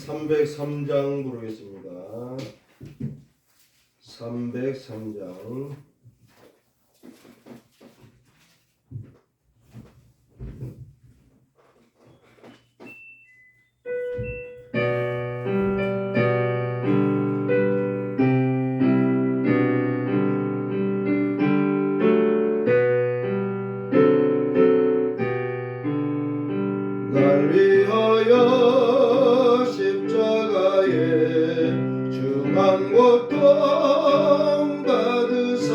303장 부르겠습니다. 303장. 날 위하여 십자가에 중한 고통 받으사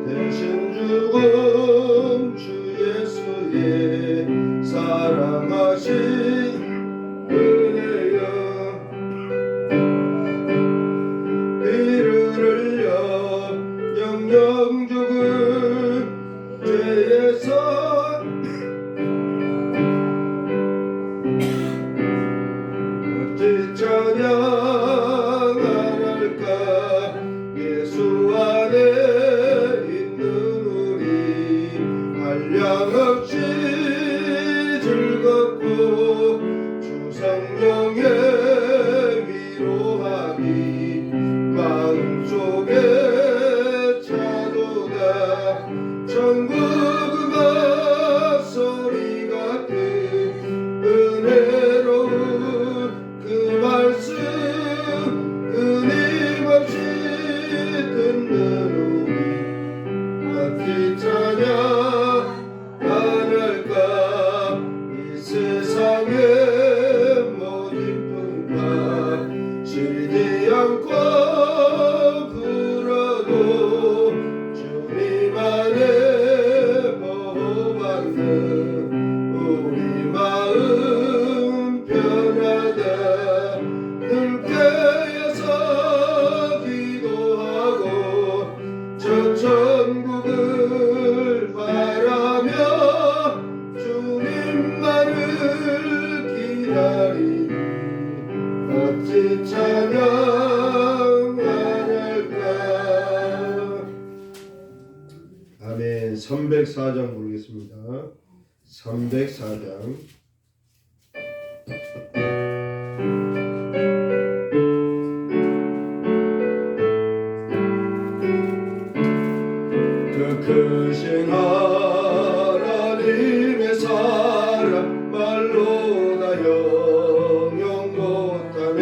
대신 죽은 주 예수의 사랑하신 은혜여 피를 흘려 영영 죽은 죄에서 찬양할까 예수 안에 있는 우리 한량없이 즐겁고 주 성령의 위로함이 마음속에 차도다 천국 음악 소리 같은 은혜로운 그 말씀 끊임없이 듣는 우리 같이 찬양 안 할까 이 세상의 모든 풍파 쉬지 않고 불어도 주님 안에 보호받는 우리 마음 편하다 늘 깨어서 기도하고 저 천국을 바라며 주님만을 기다리니 어찌 찬양 안 할까. 아멘. 304장 부르겠습니다. 304장. 그 크신 하나님의 사랑 말로 다 영영 못하네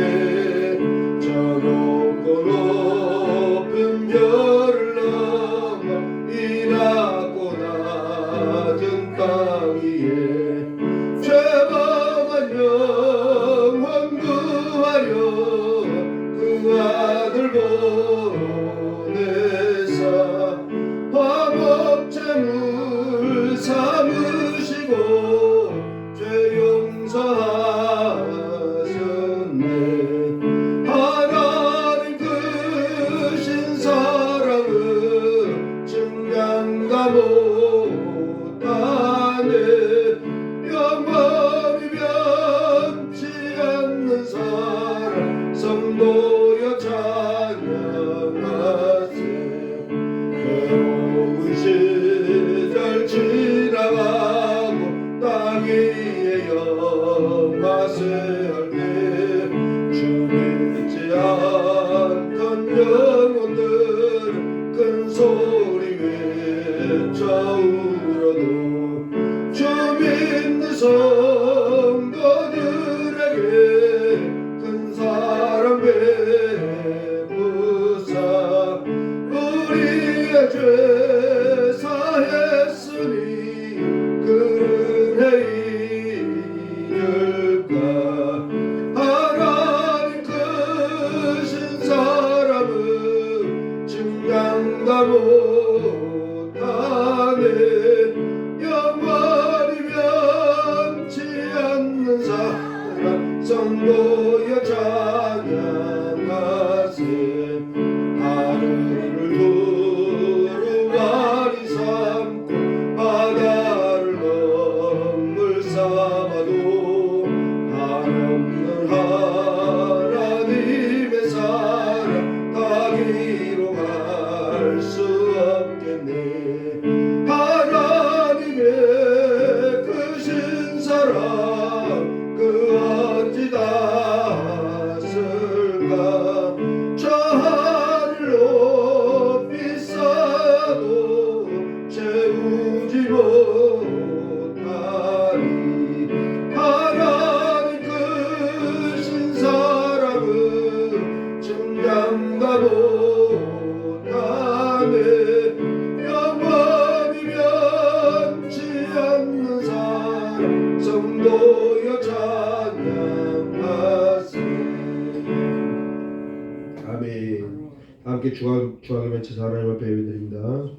저 높고 높은 별을 넘어 이 낮고 낮은 땅 위에 죄범한 영혼 구하려 그 아들 보내사 화목제물 삼으시고 죄 용서하셨네 하나님 크신 사랑은 증명가 못하네 영원히 변치 않는 사랑 성도여 찬양하세 괴로운 시절 지나가고 땅 위에 영화세 할때 주 믿지 않던 영혼들은 큰 소리 외쳐 울어도 주 믿는 성도들에게 큰 사랑 베푸사 우리의 죄 사했으니 그 은혜 잊을까 하나님 크신 사랑은 증명가 못하네 영원히 변치 않는 사랑 성도여 찬양하세 하늘을 두루마리 삼고 바다를 넘물 삼아도 한없는 하나님의 사랑 다 기록할 수 없겠네 하나님의 크신 사랑 그 어찌 다 함께 주하게 맺혀서 하나님 앞에 예배드립니다.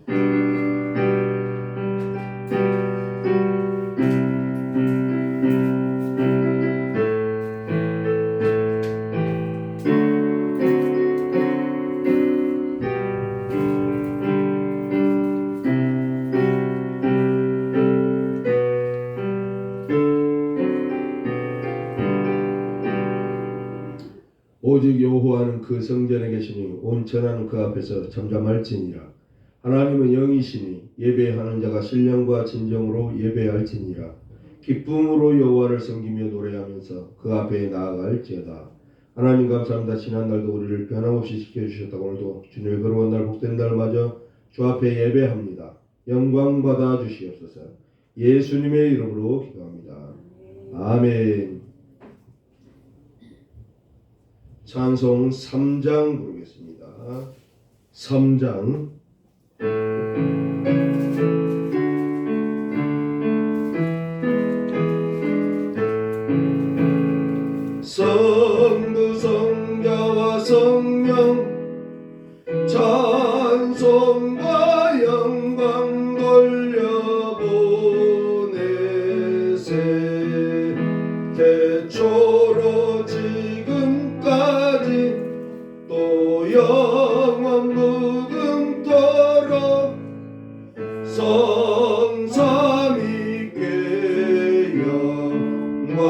오직 여호와는 그 성전에 계시니 온 천하는 그 앞에서 잠잠할지니라. 하나님은 영이시니 예배하는 자가 신령과 진정으로 예배할지니라. 기쁨으로 여호와를 섬기며 노래하면서 그 앞에 나아갈지어다. 하나님 감사합니다. 지난날도 우리를 변함없이 지켜주셨다. 오늘도 주님의 거룩한 날 복된 날 맞아 주 앞에 예배합니다. 영광 받아 주시옵소서. 예수님의 이름으로 기도합니다. 아멘. 찬송 3장 부르겠습니다. 3장. 성부 성자와 성령 찬송과 영광 돌려보내세. 태초로 지금까지 또 영원 무궁토록 성삼위께 영광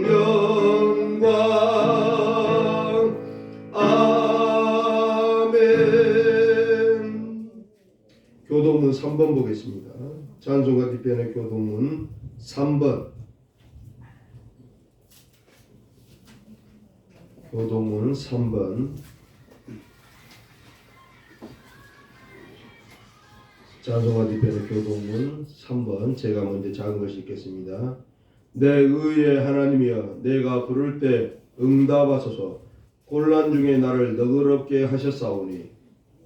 영광 아멘. 교동문 3번 보겠습니다. 찬송가 뒤편의 교동문 3번. 교동문 3번. 찬송가 뒤편의 교동문 3번. 제가 먼저 작은 것을 읽겠습니다. 내 의의 하나님이여, 내가 부를 때 응답하소서. 곤란 중에 나를 너그럽게 하셨사오니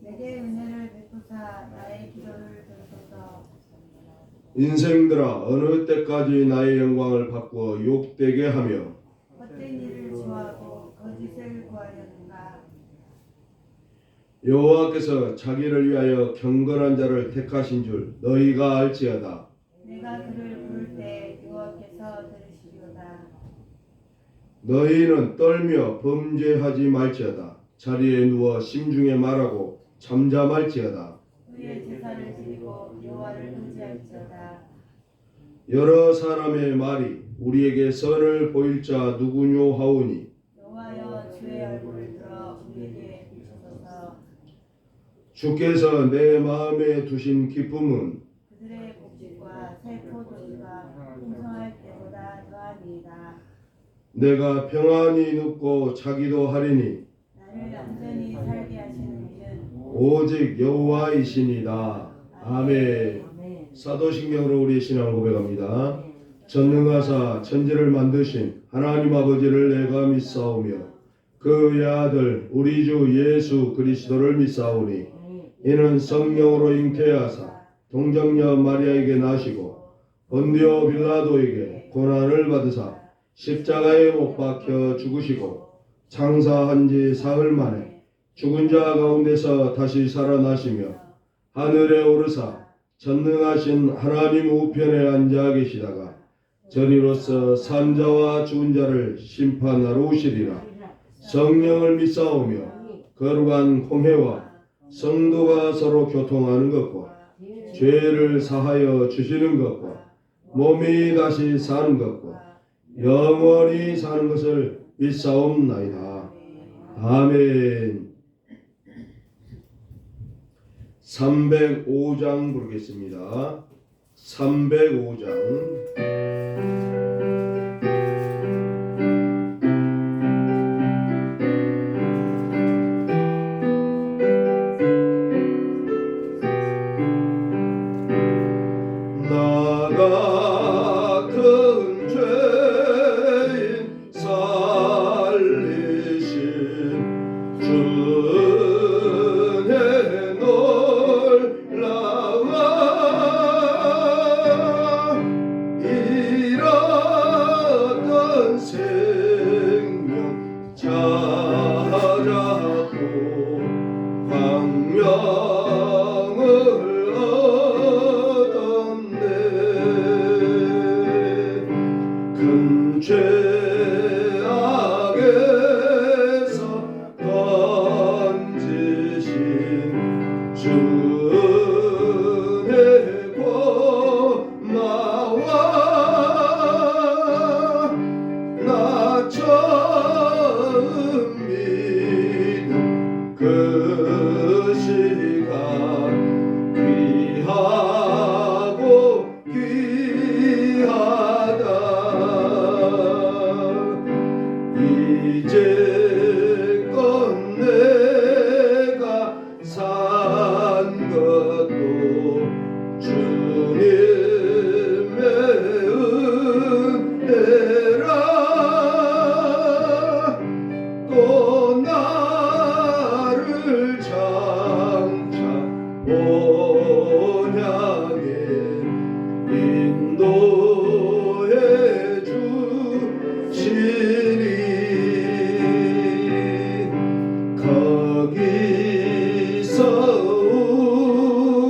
내게 은혜를 베푸사 나의 기도를 들으소서. 인생들아, 어느 때까지 나의 영광을 바꾸어 욕되게 하며 헛된 일을 좋아하고 거짓을 구하려는가. 여호와께서 자기를 위하여 경건한 자를 택하신 줄 너희가 알지어다. 내가 그를 부를 때 여호와께서 들으시리로다. 너희는 떨며 범죄하지 말지어다. 자리에 누워 심중에 말하고 잠잠할지어다. 의의 제사를 드리고 여호와를 의지할지어다. 여러 사람의 말이 우리에게 선을 보일 자 누구뇨 하오니 여호와여, 주의 얼굴을 들어 우리에게 비추소서. 주께서 내 마음에 두신 기쁨은 그들의 복식과 새 포도주가 풍성할 때보다 더하니이다. 내가 평안히 눕고 자기도 하리니 나를 안전히 살게 하시는 이는 오직 여호와이시니이다. 아멘. 사도신경으로 우리의 신앙을 고백합니다. 전능하사 천지를 만드신 하나님 아버지를 내가 믿사오며 그의 아들 우리 주 예수 그리스도를 믿사오니 이는 성령으로 잉태하사 동정녀 마리아에게 나시고 본디오 빌라도에게 고난을 받으사 십자가에 못 박혀 죽으시고 장사한 지 사흘 만에 죽은 자 가운데서 다시 살아나시며 하늘에 오르사 전능하신 하나님 우편에 앉아 계시다가 저리로서 산자와 죽은 자를 심판하러 오시리라. 성령을 믿사오며 거룩한 공회와 성도가 서로 교통하는 것과 죄를 사하여 주시는 것과 몸이 다시 사는 것과 영원히 사는 것을 믿사옵나이다. 아멘. 305장 부르겠습니다. 305장. 나가 큰 죄인 살리신 주의 놀라워 이런 이제껏 내가 산 것도 주님의 은혜라. 또 나를 장차 본향에 인도해 주시리. 거기서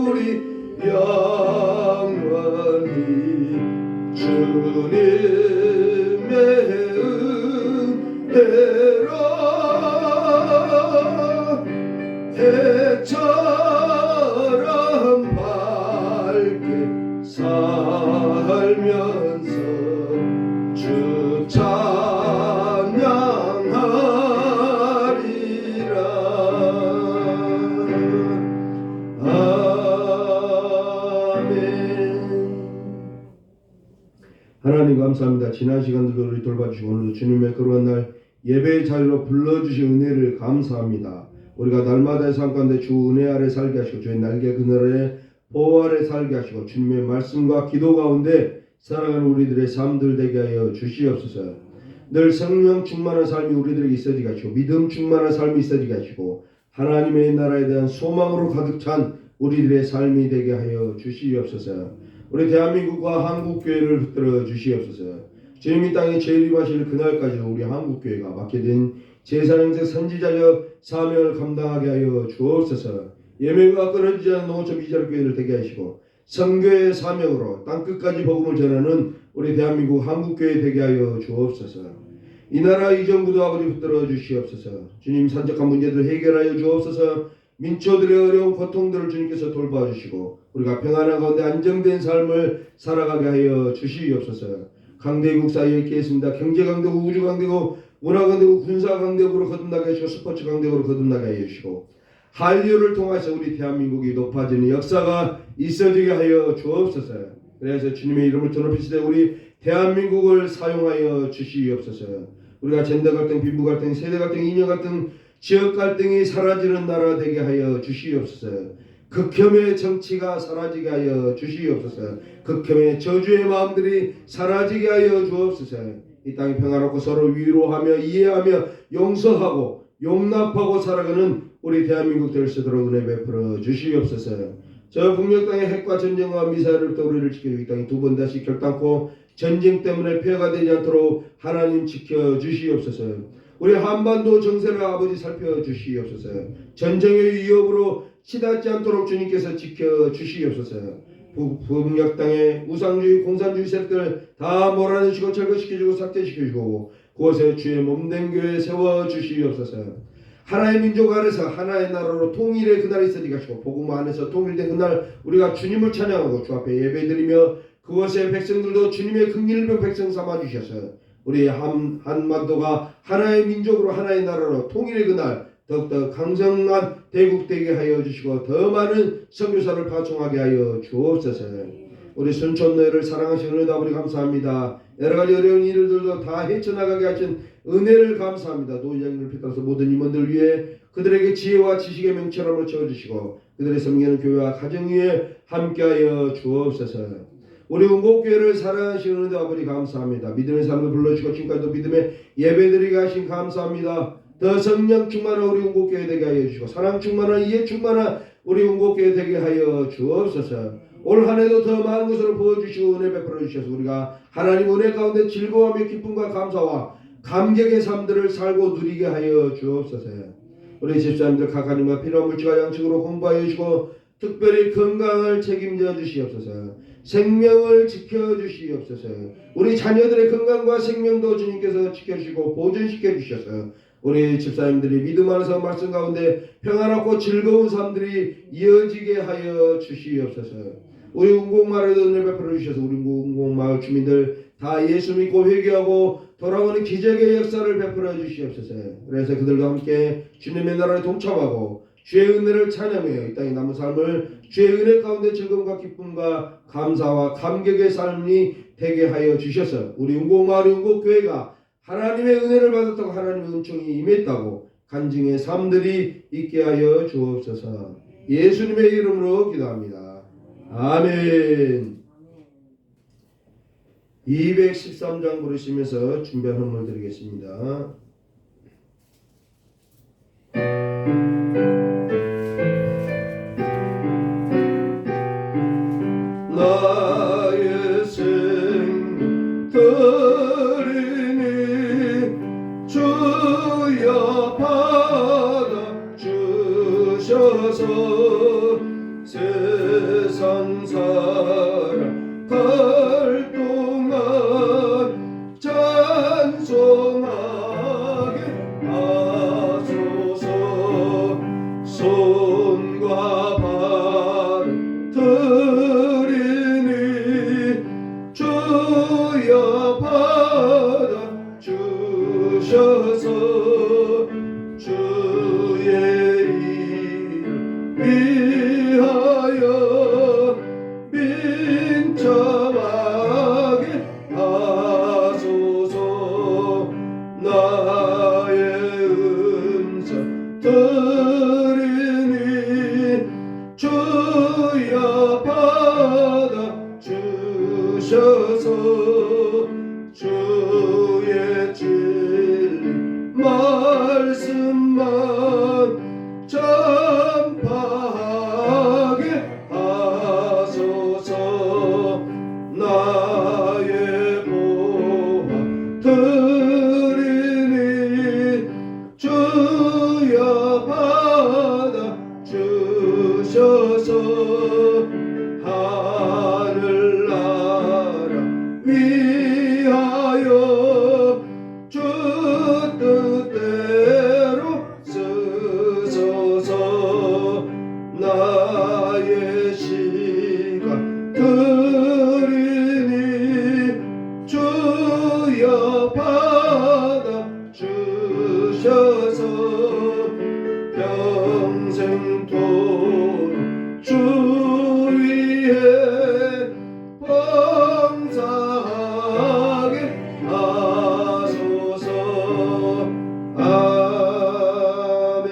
우리 영원히 주님의 은혜로 해처럼 밝게 살면서 주 찬양하리라. 아멘. 하나님 감사합니다. 지난 시간들도 우리 돌봐주시고 오늘도 주님의 거룩한 날 예배의 자리로 불러주신 은혜를 감사합니다. 우리가 날마다의 삶 가운데 주 은혜 아래 살게 하시고 주의 날개 그늘 아래 보호 아래 살게 하시고 주님의 말씀과 기도 가운데 살아가는 우리들의 삶들 되게 하여 주시옵소서. 늘 성령 충만한 삶이 우리들에게 있어지게 하시고 믿음 충만한 삶이 있어지게 하시고 하나님의 나라에 대한 소망으로 가득 찬 우리들의 삶이 되게 하여 주시옵소서. 우리 대한민국과 한국교회를 붙들어 주시옵소서. 주님 이 땅에 재림하실 그날까지 우리 한국교회가 맡게 된 제사장적 선지자적 사명을 감당하게 하여 주옵소서. 예배가 끊어지지 않는 농어촌 미자교회를 되게 하시고 선교의 사명으로 땅끝까지 복음을 전하는 우리 대한민국 한국교회 되게 하여 주옵소서. 이 나라 이정부도 아버지 붙들어 주시옵소서. 주님 산적한 문제들 해결하여 주옵소서. 민초들의 어려운 고통들을 주님께서 돌봐주시고 우리가 평안한 가운데 안정된 삶을 살아가게 하여 주시옵소서. 강대국 사이에 있게 있습니다. 경제 강대국, 우주 강대국, 문화 강대국, 군사 강대국으로 거듭나게 하시고 스포츠 강대국으로 거듭나게 하여 주시고 한류를 통해서 우리 대한민국이 높아지는 역사가 있어지게 하여 주옵소서. 그래서 주님의 이름을 드높이시되 우리 대한민국을 사용하여 주시옵소서. 우리가 젠더 갈등, 빈부 갈등, 세대 갈등, 이념 갈등, 지역 갈등이 사라지는 나라 되게 하여 주시옵소서. 극혐의 정치가 사라지게 하여 주시옵소서. 극혐의 저주의 마음들이 사라지게 하여 주옵소서. 이 땅이 평화롭고 서로 위로하며 이해하며 용서하고 용납하고 살아가는 우리 대한민국 될 수 있도록 은혜 베풀어 주시옵소서. 저 북녘 땅의 핵과 전쟁과 미사일로부터 우리를 지켜주고 이 땅이 두 번 다시 결단코 전쟁 때문에 폐허가 되지 않도록 하나님 지켜주시옵소서. 우리 한반도 정세를 아버지 살펴주시옵소서. 전쟁의 위협으로 치닫지 않도록 주님께서 지켜주시옵소서. 북녘 땅의 우상주의 공산주의 세력들 다 몰아내시고 철거시켜주고 삭제시켜주고 그곳에 주의 몸된 교회 세워주시옵소서. 하나의 민족 안에서 하나의 나라로 통일의 그날이 있어지게 하시고 복음 안에서 통일된 그날 우리가 주님을 찬양하고 주 앞에 예배드리며 그곳의 백성들도 주님의 긍휼병 백성 삼아주셔서 우리 한반도가 하나의 민족으로 하나의 나라로 통일의 그날 더욱더 강성한 대국 되게 하여 주시고 더 많은 선교사를 파송하게 하여 주옵소서. 우리 순천노예를 사랑하시는 은혜도 아버지 감사합니다. 여러가지 어려운 일들도 다 헤쳐나가게 하신 은혜를 감사합니다. 노예장님을 비롯해서 모든 임원들 위해 그들에게 지혜와 지식의 명철함을 채워주시고 그들의 섬기는 교회와 가정 위에 함께하여 주옵소서. 우리 운곡교회를 사랑하시는 은혜도 아버지 감사합니다. 믿음의 삶을 불러주시고 지금까지도 믿음의 예배드리게 하신 감사합니다. 더 성령 충만한 우리 운곡교회 되게 하여 주시고 사랑 충만한 이해 충만한 우리 운곡교회 되게 하여 주옵소서. 올 한해도 더 많은 것으로 부어주시고 은혜 베풀어 주셔서 우리가 하나님 은혜 가운데 즐거워하며 기쁨과 감사와 감격의 삶들을 살고 누리게 하여 주옵소서. 우리 집사님들 각하님과 필요한 물질과 양식으로 공부하여 주시고 특별히 건강을 책임져 주시옵소서. 생명을 지켜주시옵소서. 우리 자녀들의 건강과 생명도 주님께서 지켜주시고 보존시켜 주셔서 우리 집사님들이 믿음 안에서 말씀 가운데 평안하고 즐거운 삶들이 이어지게 하여 주시옵소서. 우리 운곡마을에도 은혜 베풀어 주셔서 우리 운곡마을 주민들 다 예수 믿고 회개하고 돌아오는 기적의 역사를 베풀어 주시옵소서. 그래서 그들과 함께 주님의 나라에 동참하고 주의 은혜를 찬양하며 이 땅의 남은 삶을 주의 은혜 가운데 즐거움과 기쁨과 감사와 감격의 삶이 되게 하여 주셔서 우리 운곡마을 운곡교회가 하나님의 은혜를 받았다고 하나님의 은총이 임했다고 간증의 삶들이 있게 하여 주옵소서. 예수님의 이름으로 기도합니다. 아멘. 213장 부르시면서 준비한 헌물 드리겠습니다. 나의 생명 드리니 주여 받아 주셔서 세상 살아갈 동안 찬송하게 하소서. 손과 발을 드리니 주여 받아 주셔서 주의 이름 위하여 민첩하게 하소서. 나의 음성 드리니 주여 받아 주셔서 주의 진리 말씀만 전파하게 하소서. 나의 보화 드리니 주여 받아 주셔서 하늘나라 위하여 주 뜻대로 쓰소서. 나의 시간 드리니 주여 받아 주셔서 평생토록 주 위에 봉사하게 하소서. 아멘.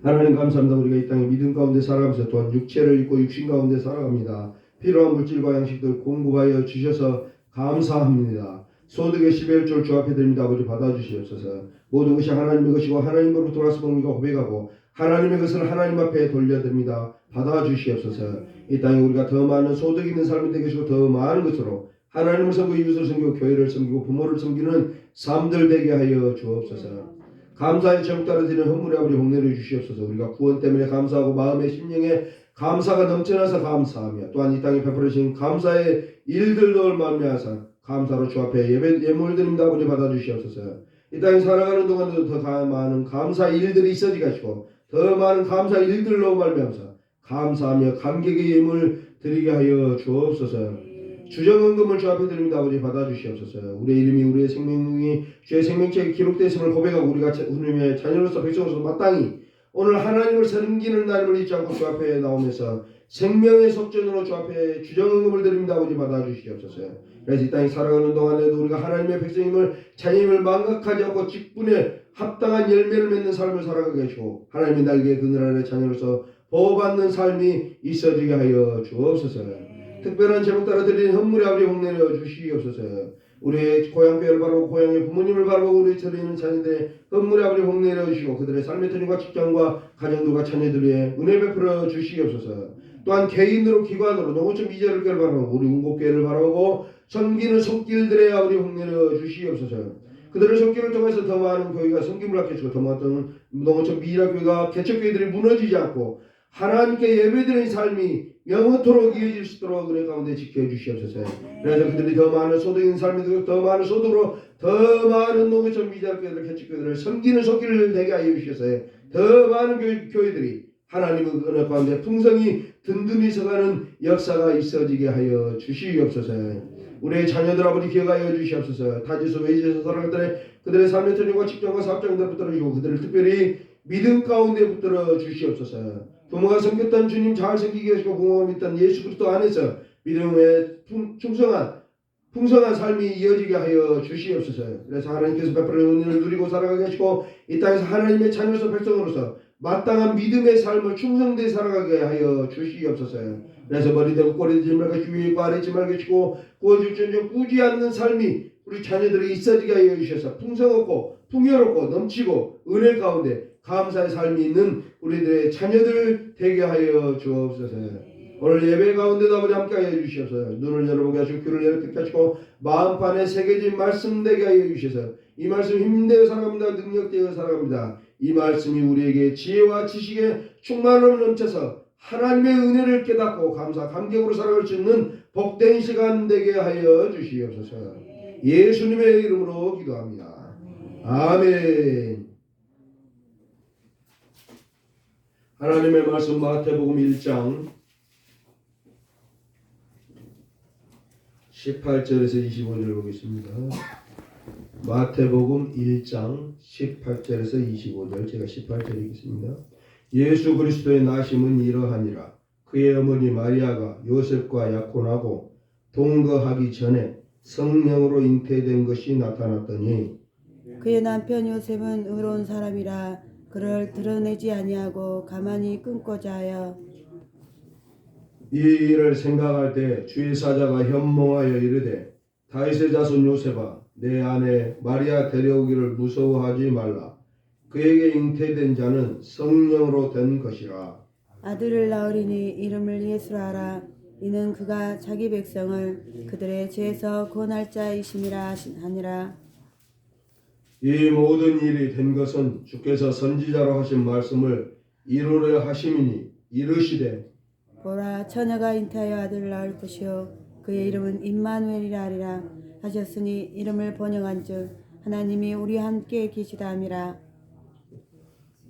하나님 감사합니다. 우리가 이 땅에 믿음 가운데 살아가면서 또한 육체를 입고 육신 가운데 살아갑니다. 필요한 물질과 양식들 공급하여 주셔서 감사합니다. 소득의 11조 주 앞에 드립니다. 아버지 받아주시옵소서. 모든 것이 하나님의 것이고 하나님으로부터 왔음을 우리가 고백하고 하나님의 것을 하나님 앞에 돌려드립니다. 받아주시옵소서. 이 땅에 우리가 더 많은 소득 있는 삶이 되게 하시고 더 많은 것으로 하나님을 섬기고 이웃을 섬기고 교회를 섬기고 부모를 섬기는 삶들 되게 하여 주옵소서. 감사의 제목 따라 드리는 헌물의 아버지 복내려 주시옵소서. 우리가 구원 때문에 감사하고 마음의 심령에 감사가 넘쳐나서 감사하며 또한 이 땅에 베풀어 주신 감사의 일들도 말미암아 감사로 주 앞에 예물 드립니다. 아버지 받아주시옵소서. 이 땅에 살아가는 동안도 더 많은 감사 일들이 있어지게 하시고 더 많은 감사 일들로 말미암아 감사하며 감격의 예물 드리게 하여 주옵소서. 주정헌금을 주 앞에 드립니다. 아버지 받아주시옵소서. 우리의 이름이 우리의 생명이 주의 생명책에 기록되었음을 고백하고 우리가 하나님의 자녀로서 백성으로서 마땅히 오늘 하나님을 섬기는 날임을 잊지 않고 주 앞에 나오면서 생명의 속전으로 주 앞에 주정헌금을 드립니다. 아버지 받아주시옵소서. 그래서 이 땅에 살아가는 동안에도 우리가 하나님의 백성임을 자녀임을 망각하지 않고 직분에 합당한 열매를 맺는 삶을 살아가게 하시고 하나님의 날개에 그늘 아래 자녀로서 보호받는 삶이 있어지게 하여 주옵소서. 특별한 제목 따라 드리는 헌물의 아버지 복내려 주시옵소서. 우리의 고향교회를 바라보고 고향의 부모님을 바라보고 우리 드리는 자녀들의 헌물의 아버지 복내려 주시고 그들의 삶의 터전과 직장과 가정들과 자녀들의 은혜 베풀어 주시옵소서. 또한 개인으로 기관으로 농어촌 미자를 교회를 바라보고 우리 운곡교회를 바라보고 섬기는 손길들의 아버지 복내려 주시옵소서. 그들의 손길을 통해서 더 많은 교회가 섬김을 받게 해주고 더 많은 농어촌 미자교회가 개척교회들이 무너지지 않고 하나님께 예배드리는 삶이 영원토록 이어질 수 있도록 은혜 가운데 지켜 주시옵소서. 그래서 그들이 더 많은 소득 있는 삶이 되고 더 많은 소득으로 더 많은 농어촌 미자교회들 개척교회들을 섬기는 손길을 되게 하여 주셔서 더 많은 교회들이 하나님의 은혜 가운데 풍성히 든든히 서가는 역사가 있어지게 하여 주시옵소서. 우리의 자녀들 아버지 기억하여 주시옵소서. 타지에서 외지에서 살아갈 때 그들의 삶의 터전과 직장과 사업장들 붙들어 주시고 그들을 특별히 믿음 가운데 붙들어 주시옵소서. 부모가 섬겼던 주님 잘 섬기게 하시고 부모가 믿던 예수 그리스도 안에서 믿음에 충성한 풍성한 삶이 이어지게 하여 주시옵소서. 그래서 하나님께서 베푸는 은혜를 누리고 살아가게 하시고 이 땅에서 하나님의 자녀로서 백성으로서 마땅한 믿음의 삶을 충성되게 살아가게 하여 주시옵소서. 그래서 머리되고 꼬리되지 말고 주위에 있고 아래 있지 말고 해주시고 구워줄전적 꾸지 않는 삶이 우리 자녀들에게 있어지게 하여 주셔서 풍성하고 풍요롭고 넘치고 은혜 가운데 감사의 삶이 있는 우리들의 자녀들 되게 하여 주옵소서. 오늘 예배 가운데도 아버지 함께하여 주시옵소서. 눈을 열어보게 하시고 귀를 열어듣게 하시고 마음판에 새겨진 말씀 되게 하여 주셔서 이 말씀 힘내어 살아갑니다. 능력되어 살아갑니다. 이 말씀이 우리에게 지혜와 지식의 충만함을 넘쳐서 하나님의 은혜를 깨닫고 감사 감격으로 살아갈 수 있는 복된 시간 되게 하여 주시옵소서. 예수님의 이름으로 기도합니다. 아멘. 하나님의 말씀 마태복음 1장 18절에서 25절 보겠습니다. 마태복음 1장 18절에서 25절 제가 18절 읽겠습니다. 예수 그리스도의 나심은 이러하니라. 그의 어머니 마리아가 요셉과 약혼하고 동거하기 전에 성령으로 잉태된 것이 나타났더니 그의 남편 요셉은 의로운 사람이라 그를 드러내지 아니하고 가만히 끊고자 하여 이 일을 생각할 때 주의 사자가 현몽하여 이르되 다윗의 자손 요셉아 내 아내 마리아 데려오기를 무서워하지 말라. 그에게 잉태된 자는 성령으로 된 것이라. 아들을 낳으리니 이름을 예수라 하라. 이는 그가 자기 백성을 그들의 죄에서 구원할 자이심이라 하니라. 이 모든 일이 된 것은 주께서 선지자로 하신 말씀을 이루려 하심이니 이르시되 보라 처녀가 잉태하여 아들을 낳을 것이요 그의 이름은 임마누엘이라 하리라 하셨으니 이름을 번역한즉 하나님이 우리와 함께 계시다 함이라.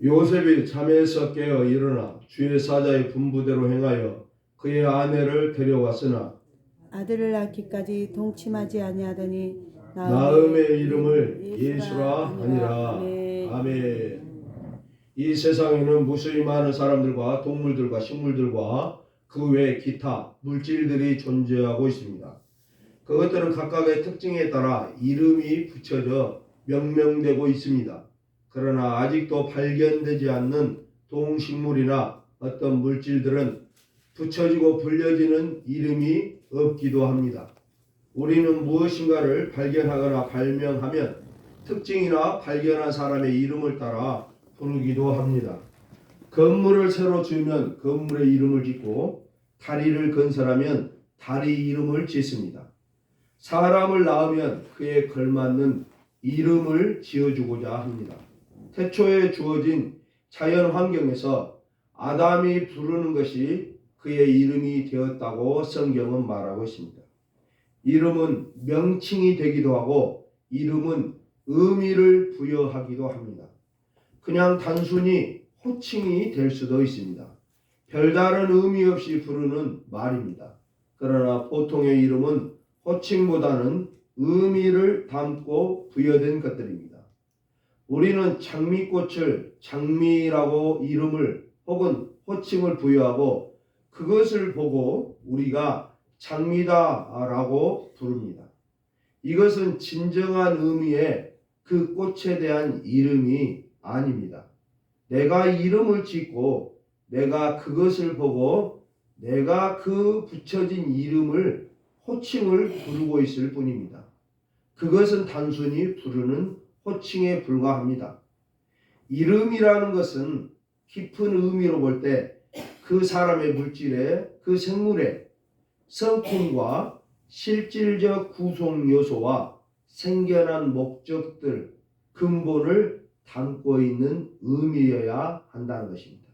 요셉이 잠에서 깨어 일어나 주의 사자의 분부대로 행하여 그의 아내를 데려왔으나 아들을 낳기까지 동침하지 아니하더니 나음의 이름을 예수라 하니라. 아멘. 아멘. 이 세상에는 무수히 많은 사람들과 동물들과 식물들과 그 외 기타 물질들이 존재하고 있습니다. 그것들은 각각의 특징에 따라 이름이 붙여져 명명되고 있습니다. 그러나 아직도 발견되지 않는 동식물이나 어떤 물질들은 붙여지고 불려지는 이름이 없기도 합니다. 우리는 무엇인가를 발견하거나 발명하면 특징이나 발견한 사람의 이름을 따라 부르기도 합니다. 건물을 새로 지으면 건물의 이름을 짓고 다리를 건설하면 다리 이름을 짓습니다. 사람을 낳으면 그에 걸맞는 이름을 지어주고자 합니다. 태초에 주어진 자연 환경에서 아담이 부르는 것이 그의 이름이 되었다고 성경은 말하고 있습니다. 이름은 명칭이 되기도 하고 이름은 의미를 부여하기도 합니다. 그냥 단순히 호칭이 될 수도 있습니다. 별다른 의미 없이 부르는 말입니다. 그러나 보통의 이름은 호칭보다는 의미를 담고 부여된 것들입니다. 우리는 장미꽃을 장미라고 이름을 혹은 호칭을 부여하고 그것을 보고 우리가 장미다라고 부릅니다. 이것은 진정한 의미의 그 꽃에 대한 이름이 아닙니다. 내가 이름을 짓고 내가 그것을 보고 내가 그 붙여진 이름을 호칭을 부르고 있을 뿐입니다. 그것은 단순히 부르는 호칭에 불과합니다. 이름이라는 것은 깊은 의미로 볼 때 그 사람의 물질에 그 생물의 성품과 실질적 구성 요소와 생겨난 목적들 근본을 담고 있는 의미여야 한다는 것입니다.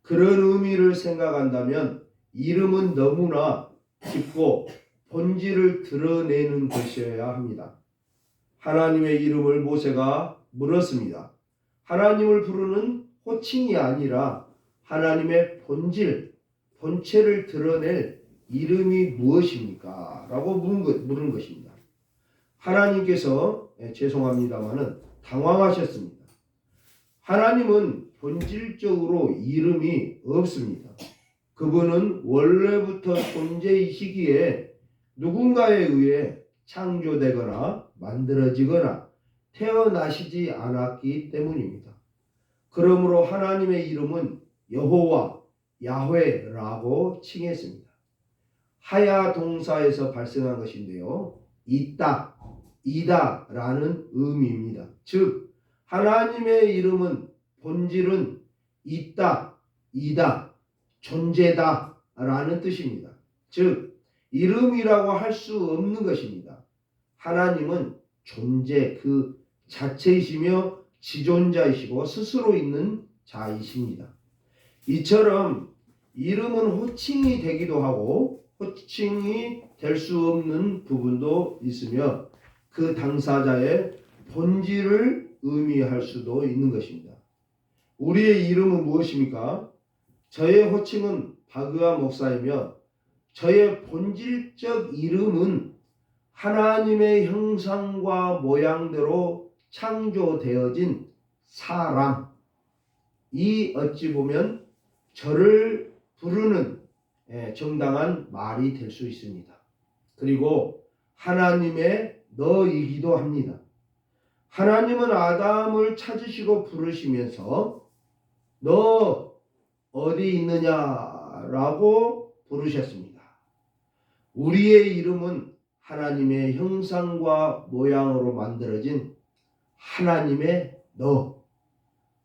그런 의미를 생각한다면 이름은 너무나 깊고 본질을 드러내는 것이어야 합니다. 하나님의 이름을 모세가 물었습니다. 하나님을 부르는 호칭이 아니라 하나님의 본질, 본체를 드러낼 이름이 무엇입니까? 라고 물은 것입니다. 하나님께서 죄송합니다마는 당황하셨습니다. 하나님은 본질적으로 이름이 없습니다. 그분은 원래부터 존재이시기에 누군가에 의해 창조되거나 만들어지거나 태어나시지 않았기 때문입니다. 그러므로 하나님의 이름은 여호와, 야훼라고 칭했습니다. 하야 동사에서 발생한 것인데요. 있다, 이다라는 의미입니다. 즉 하나님의 이름은 본질은 있다, 이다, 존재다라는 뜻입니다. 즉 이름이라고 할 수 없는 것입니다. 하나님은 존재 그 자체이시며 지존자이시고 스스로 있는 자이십니다. 이처럼 이름은 호칭이 되기도 하고 호칭이 될 수 없는 부분도 있으며 그 당사자의 본질을 의미할 수도 있는 것입니다. 우리의 이름은 무엇입니까? 저의 호칭은 바그아 목사이며 저의 본질적 이름은 하나님의 형상과 모양대로 창조되어진 사람, 이 어찌 보면 저를 부르는 정당한 말이 될 수 있습니다. 그리고 하나님의 너이기도 합니다. 하나님은 아담을 찾으시고 부르시면서 너 어디 있느냐라고 부르셨습니다. 우리의 이름은 하나님의 형상과 모양으로 만들어진 하나님의 너,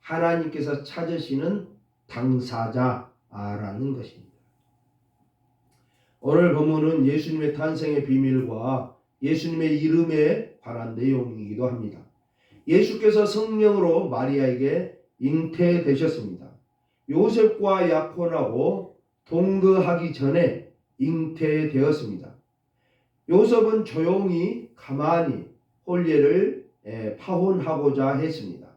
하나님께서 찾으시는 당사자라는 것입니다. 오늘 본문은 예수님의 탄생의 비밀과 예수님의 이름에 관한 내용이기도 합니다. 예수께서 성령으로 마리아에게 잉태되셨습니다. 요셉과 약혼하고 동거하기 전에 잉태되었습니다. 요셉은 조용히 가만히 혼례를 파혼하고자 했습니다.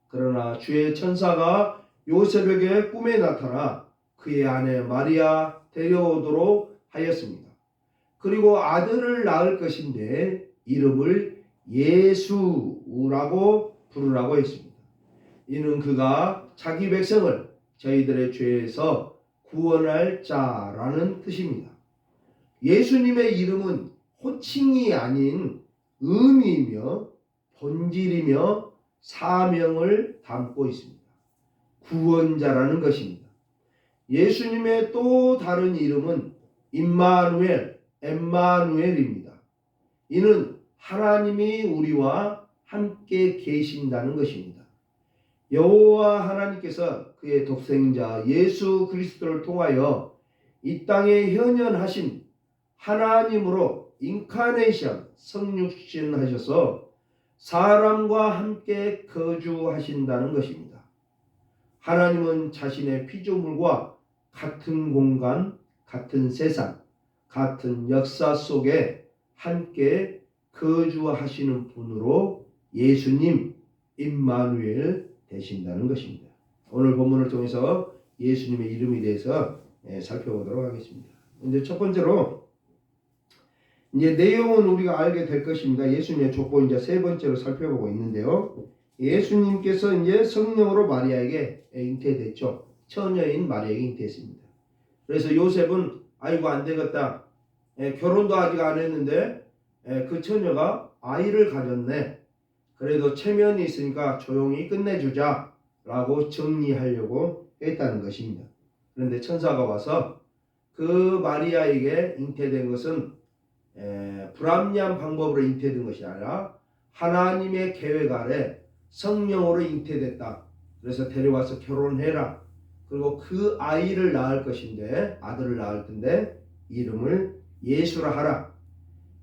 그러나 주의 천사가 요셉에게 꿈에 나타나 그의 아내 마리아 데려오도록 하였습니다. 그리고 아들을 낳을 것인데 이름을 예수라고 부르라고 했습니다. 이는 그가 자기 백성을 저희들의 죄에서 구원할 자라는 뜻입니다. 예수님의 이름은 호칭이 아닌 의미이며 본질이며 사명을 담고 있습니다. 구원자라는 것입니다. 예수님의 또 다른 이름은 임마누엘, 엠마누엘입니다. 이는 하나님이 우리와 함께 계신다는 것입니다. 여호와 하나님께서 그의 독생자 예수 그리스도를 통하여 이 땅에 현현하신 하나님으로 인카네이션, 성육신하셔서 사람과 함께 거주하신다는 것입니다. 하나님은 자신의 피조물과 같은 공간, 같은 세상, 같은 역사 속에 함께 거주하시는 분으로 예수님 임마누엘 되신다는 것입니다. 오늘 본문을 통해서 예수님의 이름에 대해서 살펴보도록 하겠습니다. 이제 첫 번째로 이제 내용은 우리가 알게 될 것입니다. 예수님의 족보 이제 세 번째로 살펴보고 있는데요. 예수님께서 이제 성령으로 마리아에게 잉태됐죠. 처녀인 마리아에게 잉태했습니다. 그래서 요셉은 아이고 안 되겠다. 결혼도 아직 안 했는데 그 처녀가 아이를 가졌네. 그래도 체면이 있으니까 조용히 끝내주자 라고 정리하려고 했다는 것입니다. 그런데 천사가 와서 그 마리아에게 잉태된 것은 불합리한 방법으로 잉태된 것이 아니라 하나님의 계획 아래 성령으로 잉태됐다. 그래서 데려와서 결혼해라. 그리고 그 아이를 낳을 것인데 아들을 낳을 텐데 이름을 예수라 하라.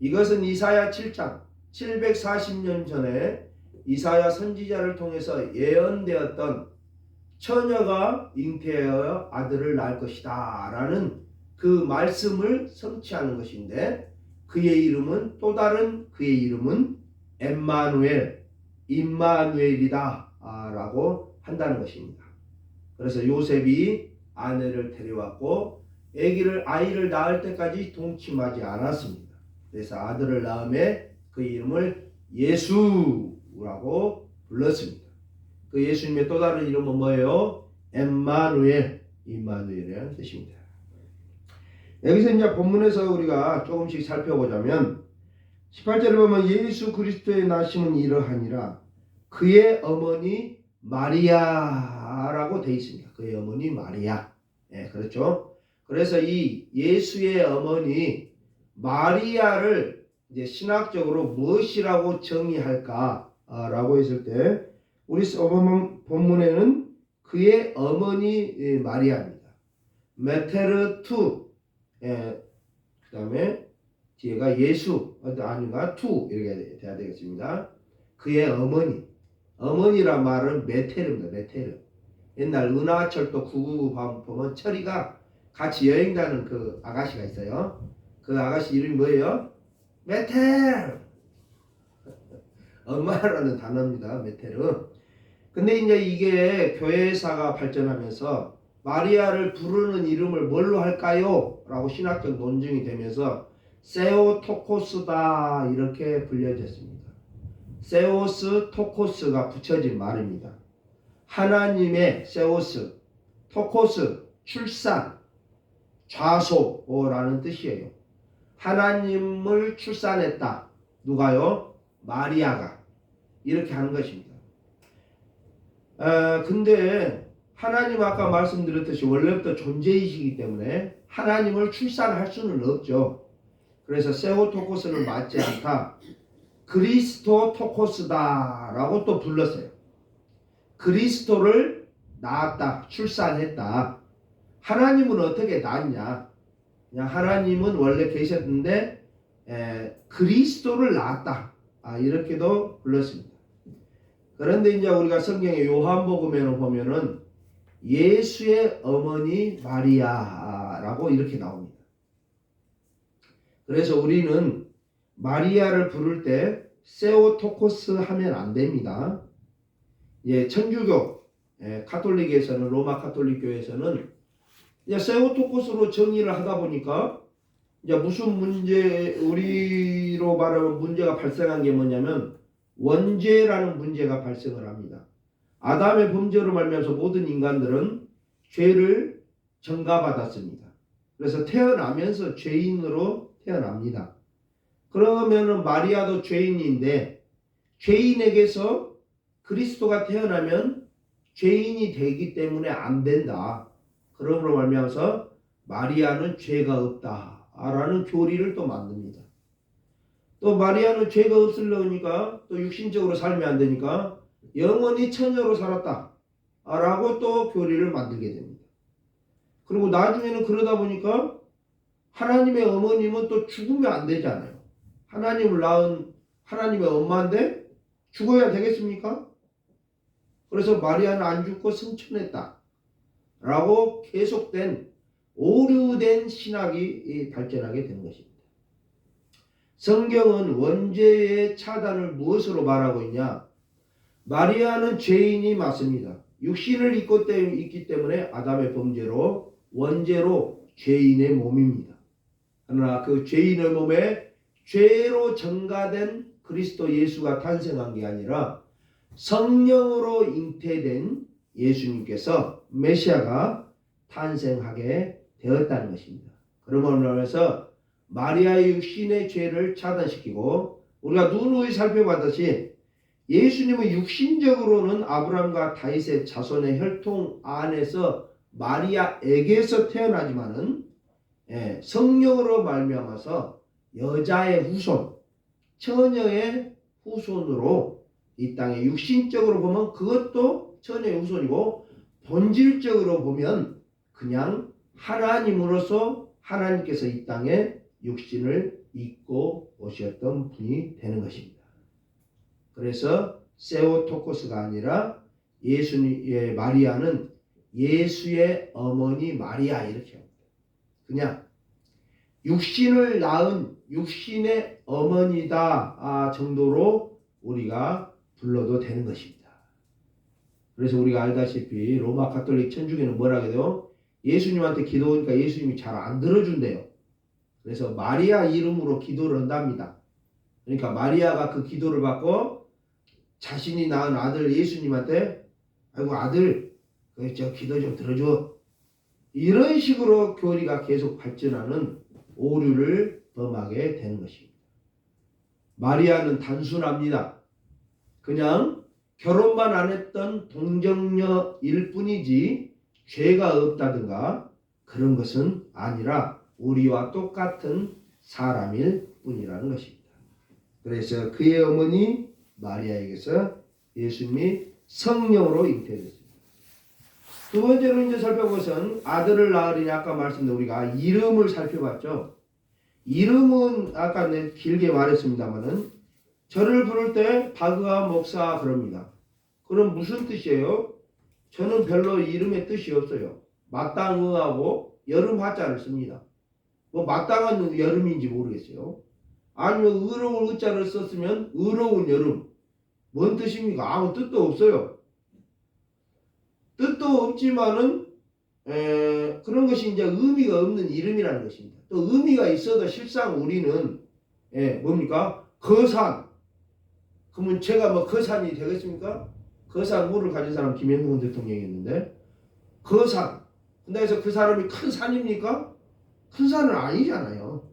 이것은 이사야 7장 740년 전에 이사야 선지자를 통해서 예언되었던 처녀가 잉태하여 아들을 낳을 것이다 라는 그 말씀을 성취하는 것인데 그의 이름은 또 다른 그의 이름은 엠마누엘, 임마누엘이다 라고 한다는 것입니다. 그래서 요셉이 아내를 데려왔고 아이를 낳을 때까지 동침하지 않았습니다. 그래서 아들을 낳음에 그 이름을 예수라고 불렀습니다. 그 예수님의 또 다른 이름은 뭐예요? 엠마누엘, 임마누엘이라는 뜻입니다. 여기서 이제 본문에서 우리가 조금씩 살펴보자면 18절에 보면 예수 그리스도의 나심은 이러하니라. 그의 어머니 마리아라고 되어 있습니다. 그의 어머니 마리아. 예, 그렇죠. 그래서 이 예수의 어머니 마리아를 이제 신학적으로 무엇이라고 정의할까라고 했을 때 우리 본문에는 그의 어머니 마리아입니다. 메테르 투, 그 다음에 뒤에가 예수, 아닌가 투 이렇게 돼야 되겠습니다. 그의 어머니란 말은 메테르입니다. 메테르. 옛날 은하철도 999 보면 철이가 같이 여행 가는 그 아가씨가 있어요. 그 아가씨 이름이 뭐예요? 메테르. 엄마라는 단어입니다. 메테르. 근데 이제 이게 교회사가 발전하면서 마리아를 부르는 이름을 뭘로 할까요? 라고 신학적 논증이 되면서 세오토코스다 이렇게 불려졌습니다. 세오스 토코스가 붙여진 말입니다. 하나님의 세오스, 토코스, 출산, 좌소라는 뜻이에요. 하나님을 출산했다. 누가요? 마리아가. 이렇게 하는 것입니다. 근데 하나님 아까 말씀드렸듯이 원래부터 존재이시기 때문에 하나님을 출산할 수는 없죠. 그래서 세오토코스는 맞지 않다. 그리스토토코스다 라고 또 불렀어요. 그리스도를 낳았다. 출산했다. 하나님은 어떻게 낳았냐? 그냥 하나님은 원래 계셨는데 그리스도를 낳았다. 이렇게도 불렀습니다. 그런데 이제 우리가 성경의 요한복음에는 보면은 예수의 어머니 마리아라고 이렇게 나옵니다. 그래서 우리는 마리아를 부를 때 세오토코스 하면 안 됩니다. 천주교, 카톨릭에서는 로마 카톨릭 교회에서는 이제 세오토코스로 정의를 하다 보니까 이제 무슨 우리로 말하면 문제가 발생한 게 뭐냐면 원죄라는 문제가 발생을 합니다. 아담의 범죄로 말미암아서 모든 인간들은 죄를 전가받았습니다. 그래서 태어나면서 죄인으로 태어납니다. 그러면은 마리아도 죄인인데 죄인에게서 그리스도가 태어나면 죄인이 되기 때문에 안 된다. 그러므로 말미암아서 마리아는 죄가 없다라는 교리를 또 만듭니다. 또 마리아는 죄가 없으려니까 또 육신적으로 살면 안 되니까 영원히 처녀로 살았다 라고 또 교리를 만들게 됩니다. 그리고 나중에는 그러다 보니까 하나님의 어머님은 또 죽으면 안 되잖아요. 하나님을 낳은 하나님의 엄마인데 죽어야 되겠습니까? 그래서 마리아는 안 죽고 승천했다 라고 계속된 오류된 신학이 발전하게 된 것입니다. 성경은 원죄의 차단을 무엇으로 말하고 있냐? 마리아는 죄인이 맞습니다. 육신을 입기 때문에 아담의 범죄로 원죄로 죄인의 몸입니다. 그러나 그 죄인의 몸에 죄로 전가된 그리스도 예수가 탄생한 게 아니라 성령으로 잉태된 예수님께서 메시아가 탄생하게 되었다는 것입니다. 그러므로 해서 마리아의 육신의 죄를 차단시키고 우리가 누누이 살펴봤듯이 예수님은 육신적으로는 아브라함과 다윗의 자손의 혈통 안에서 마리아에게서 태어나지만은 성령으로 말미암아서 여자의 후손, 처녀의 후손으로 이 땅에 육신적으로 보면 그것도 처녀의 후손이고 본질적으로 보면 그냥 하나님으로서 하나님께서 이 땅에 육신을 입고 오셨던 분이 되는 것입니다. 그래서 세오토코스가 아니라 예수님의 마리아는 예수의 어머니 마리아 이렇게 합니다. 그냥 육신을 낳은 육신의 어머니다 정도로 우리가 불러도 되는 것입니다. 그래서 우리가 알다시피 로마 가톨릭 천주교는 뭐라 그래요? 예수님한테 기도하니까 예수님이 잘 안 들어준대요. 그래서 마리아 이름으로 기도를 한답니다. 그러니까 마리아가 그 기도를 받고 자신이 낳은 아들 예수님한테 아이고 아들 저 기도 좀 들어줘. 이런 식으로 교리가 계속 발전하는 오류를 범하게 되는 것입니다. 마리아는 단순합니다. 그냥 결혼만 안 했던 동정녀일 뿐이지 죄가 없다든가 그런 것은 아니라 우리와 똑같은 사람일 뿐이라는 것입니다. 그래서 그의 어머니 마리아에게서 예수님이 성령으로 잉태됐습니다. 두 번째로 이제 살펴볼 것은 아들을 낳으리니 아까 말씀드린 우리가 이름을 살펴봤죠. 이름은 아까 길게 말했습니다만은 저를 부를 때 바그아 목사 그럽니다. 그럼 무슨 뜻이에요? 저는 별로 이름의 뜻이 없어요. 마땅하고 여름 하자를 씁니다. 뭐 마땅한 여름인지 모르겠어요. 아니면 의로운 의자를 썼으면 의로운 여름. 뭔 뜻입니까? 아무 뜻도 없어요. 뜻도 없지만은 그런 것이 이제 의미가 없는 이름이라는 것입니다. 또 의미가 있어도 실상 우리는 뭡니까? 거산. 그러면 제가 뭐 거산이 되겠습니까? 거산 물을 가진 사람 김영삼 대통령이었는데 거산. 근데 그래서 그 사람이 큰 산입니까? 큰 산은 아니잖아요.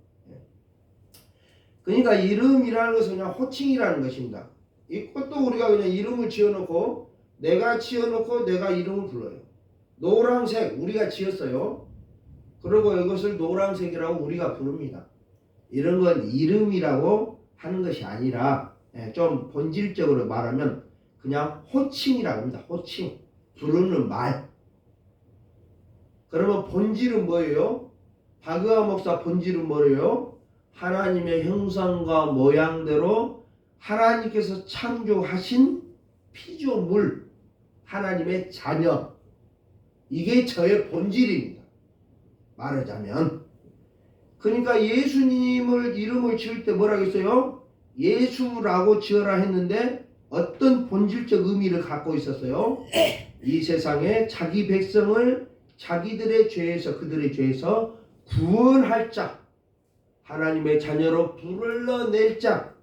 그러니까 이름이라는 것은 그냥 호칭이라는 것입니다. 이것도 우리가 그냥 이름을 지어놓고 내가 지어놓고 내가 이름을 불러요. 노란색 우리가 지었어요. 그리고 이것을 노란색이라고 우리가 부릅니다. 이런 건 이름이라고 하는 것이 아니라 좀 본질적으로 말하면 그냥 호칭이라고 합니다. 호칭. 부르는 말. 그러면 본질은 뭐예요? 바그아 목사 본질은 뭐예요? 하나님의 형상과 모양대로 하나님께서 창조하신 피조물, 하나님의 자녀. 이게 저의 본질입니다. 말하자면. 그러니까 예수님을 이름을 지을 때 뭐라고 했어요? 예수라고 지어라 했는데 어떤 본질적 의미를 갖고 있었어요? 이 세상에 자기 백성을 자기들의 죄에서 그들의 죄에서 구원할 자, 하나님의 자녀로 불러낼 자,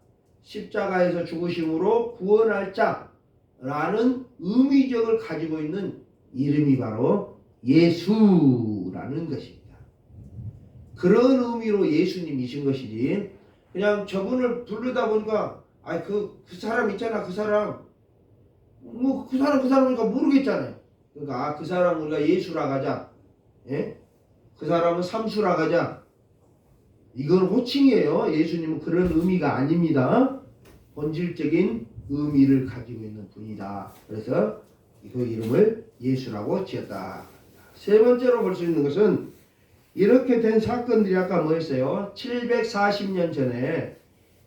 십자가에서 죽으심으로 구원할 자라는 의미적을 가지고 있는 이름이 바로 예수라는 것입니다. 그런 의미로 예수님이신 것이지 그냥 저분을 부르다 보니까 그 사람 있잖아 그 사람 뭐 그 사람이니까 모르겠잖아요. 그러니까 그 사람 우리가 예수라 하자. 예? 그 사람은 삼수라 하자. 이건 호칭이에요. 예수님은 그런 의미가 아닙니다. 본질적인 의미를 가지고 있는 분이다. 그래서 그 이름을 예수라고 지었다. 세 번째로 볼 수 있는 것은 이렇게 된 사건들이 아까 뭐였어요? 740년 전에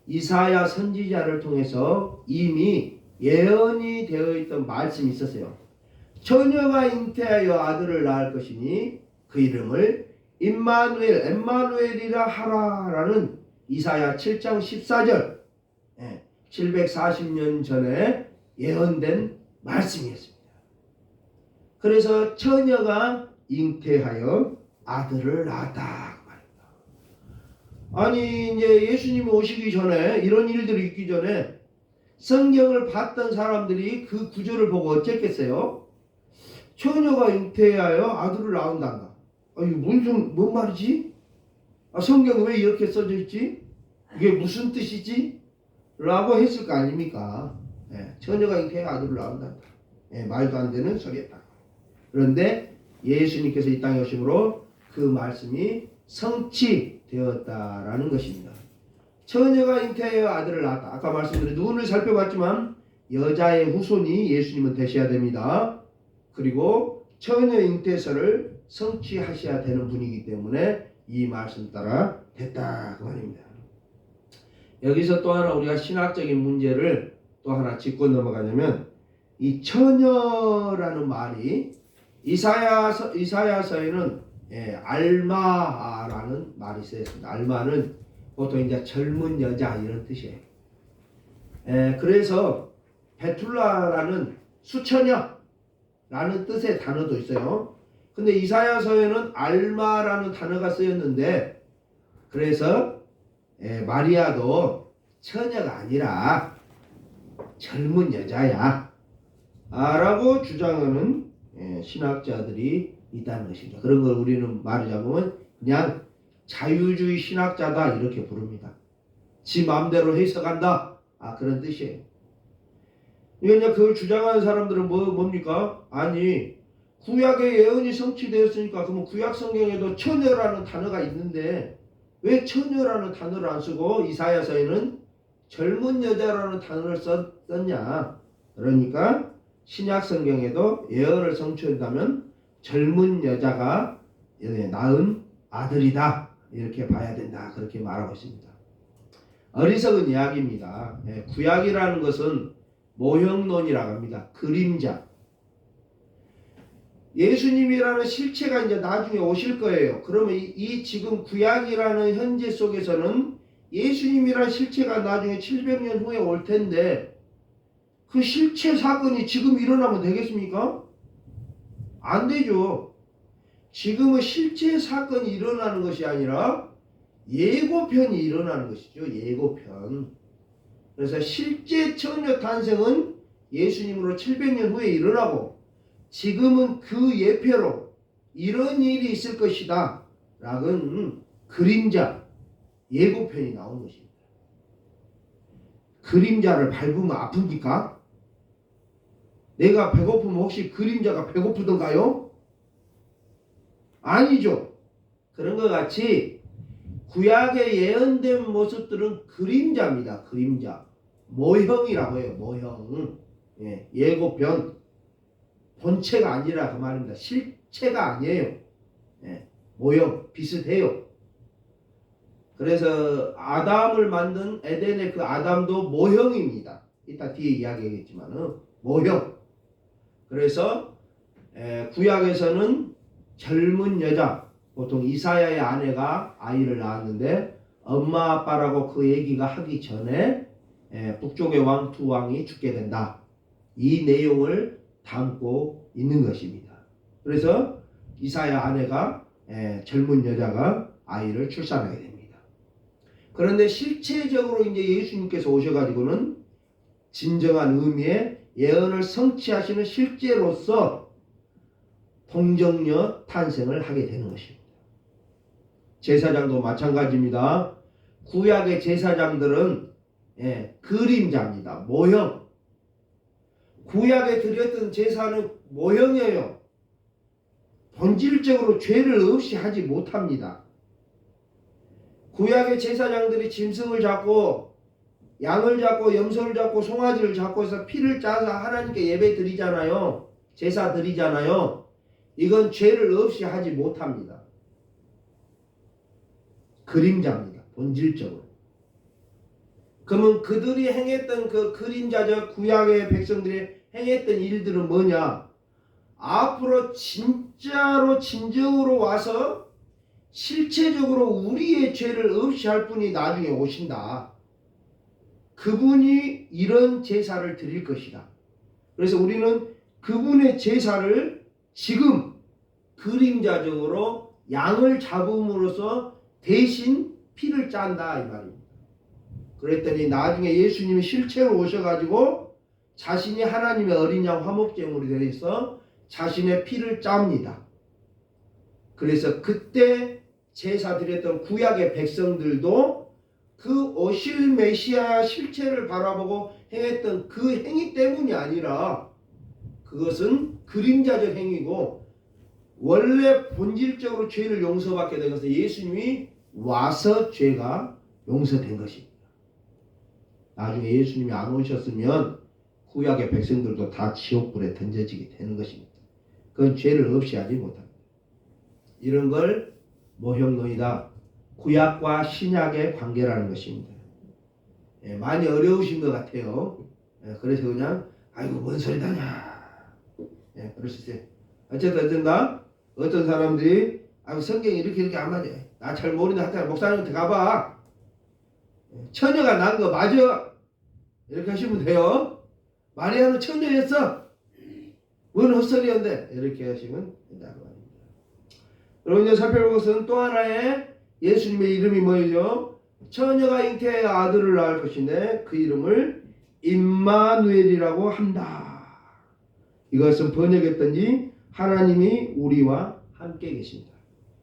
이사야 선지자를 통해서 이미 예언이 되어 있던 말씀이 있었어요. 처녀가 잉태하여 아들을 낳을 것이니 그 이름을 엠마누엘이라 하라라는 이사야 7장 14절 740년 전에 예언된 말씀이었습니다. 그래서 처녀가 잉태하여 아들을 낳았다 그 말입니다. 아니 이제 예수님이 오시기 전에 이런 일들이 있기 전에 성경을 봤던 사람들이 그 구절을 보고 어쨌겠어요? 처녀가 잉태하여 아들을 낳는다. 이게 뭔 말이지? 성경은 왜 이렇게 써져 있지? 이게 무슨 뜻이지? 라고 했을 거 아닙니까? 처녀가 잉태하여 아들을 낳는다. 말도 안 되는 소리였다. 그런데 예수님께서 이 땅에 오심으로 그 말씀이 성취되었다라는 것입니다. 처녀가 잉태하여 아들을 낳았다. 아까 말씀드린 누군을 살펴봤지만 여자의 후손이 예수님은 되셔야 됩니다. 그리고 처녀 잉태서를 성취하셔야 되는 분이기 때문에 이 말씀 따라 됐다 그 말입니다. 여기서 또 하나 우리가 신학적인 문제를 또 하나 짚고 넘어가냐면 이 처녀라는 말이 이사야서에는 알마라는 말이 쓰였습니다. 알마는 보통 이제 젊은 여자 이런 뜻이에요. 그래서 베툴라라는 수처녀라는 뜻의 단어도 있어요. 근데 이사야서에는 알마라는 단어가 쓰였는데 그래서 마리아도 처녀가 아니라 젊은 여자야 라고 주장하는 신학자들이 있다는 것입니다. 그런 걸 우리는 말하자면 그냥 자유주의 신학자다 이렇게 부릅니다. 지 마음대로 해석한다. 그런 뜻이에요. 그러니까 그걸 주장하는 사람들은 뭡니까? 아니, 구약의 예언이 성취되었으니까 그러면 구약 성경에도 처녀라는 단어가 있는데 왜 처녀라는 단어를 안 쓰고 이사야서에는 젊은 여자라는 단어를 썼냐? 그러니까 신약 성경에도 예언을 성취한다면 젊은 여자가 낳은 아들이다. 이렇게 봐야 된다. 그렇게 말하고 있습니다. 어리석은 이야기입니다. 구약이라는 것은 모형론이라고 합니다. 그림자. 예수님이라는 실체가 이제 나중에 오실 거예요. 그러면 이 지금 구약이라는 현재 속에서는 예수님이라는 실체가 나중에 700년 후에 올 텐데 그 실체 사건이 지금 일어나면 되겠습니까? 안 되죠. 지금은 실체 사건이 일어나는 것이 아니라 예고편이 일어나는 것이죠. 예고편. 그래서 실제 처녀 탄생은 예수님으로 700년 후에 일어나고 지금은 그 예표로 이런 일이 있을 것이다 라는 그림자 예고편이 나온 것입니다. 그림자를 밟으면 아픕니까? 내가 배고프면 혹시 그림자가 배고프던가요? 아니죠. 그런 것 같이 구약에 예언된 모습들은 그림자입니다. 그림자. 모형이라고 해요. 모형. 예고편. 본체가 아니라 그 말입니다. 실체가 아니에요. 모형. 비슷해요. 그래서 아담을 만든 에덴의 그 아담도 모형입니다. 이따 뒤에 이야기하겠지만 모형. 그래서 구약에서는 젊은 여자, 보통 이사야의 아내가 아이를 낳았는데 엄마 아빠라고 그 얘기가 하기 전에 북쪽의 왕 두 왕이 죽게 된다. 이 내용을 담고 있는 것입니다. 그래서 이사야 아내가 젊은 여자가 아이를 출산하게 됩니다. 그런데 실체적으로 이제 예수님께서 오셔가지고는 진정한 의미의 예언을 성취하시는 실제로서 동정녀 탄생을 하게 되는 것입니다. 제사장도 마찬가지입니다. 구약의 제사장들은 그림자입니다. 모형. 구약에 드렸던 제사는 모형이에요. 본질적으로 죄를 없이 하지 못합니다. 구약의 제사장들이 짐승을 잡고 양을 잡고 염소를 잡고 송아지를 잡고 해서 피를 짜서 하나님께 예배 드리잖아요. 제사 드리잖아요. 이건 죄를 없이 하지 못합니다. 그림자입니다. 본질적으로. 그러면 그들이 행했던 그 그림자적 구약의 백성들이 행했던 일들은 뭐냐? 앞으로 진짜로 진정으로 와서 실체적으로 우리의 죄를 없이 할 분이 나중에 오신다. 그분이 이런 제사를 드릴 것이다. 그래서 우리는 그분의 제사를 지금 그림자적으로 양을 잡음으로써 대신 피를 짠다 이 말입니다. 그랬더니 나중에 예수님이 실체로 오셔가지고 자신이 하나님의 어린 양 화목제물이 되어서 자신의 피를 짭니다. 그래서 그때 제사 드렸던 구약의 백성들도 그 오실 메시아 실체를 바라보고 행했던 그 행위 때문이 아니라 그것은 그림자적 행위고 원래 본질적으로 죄를 용서받게 된 것은 예수님이 와서 죄가 용서된 것입니다. 나중에 예수님이 안 오셨으면 구약의 백성들도 다 지옥불에 던져지게 되는 것입니다. 그건 죄를 없이 하지 못합니다. 이런 걸 모형론이다. 구약과 신약의 관계라는 것입니다. 많이 어려우신 것 같아요. 그래서 그냥 아이고 뭔 소리다냐 그럴 수 있어요. 어쨌든 어떤 사람들이 성경이 이렇게 안 맞아. 나 잘 모르는데 하여튼 목사님한테 가봐. 처녀가 난 거 맞아. 이렇게 하시면 돼요. 마리아는 처녀였어. 뭔 헛소리였는데 이렇게 하시면 된다고 합니다. 여러분 이제 살펴볼 것은 또 하나의 예수님의 이름이 뭐죠? 처녀가 잉태하여 아들을 낳을 것인데 그 이름을 임마누엘이라고 한다. 이것은 번역했던지 하나님이 우리와 함께 계십니다.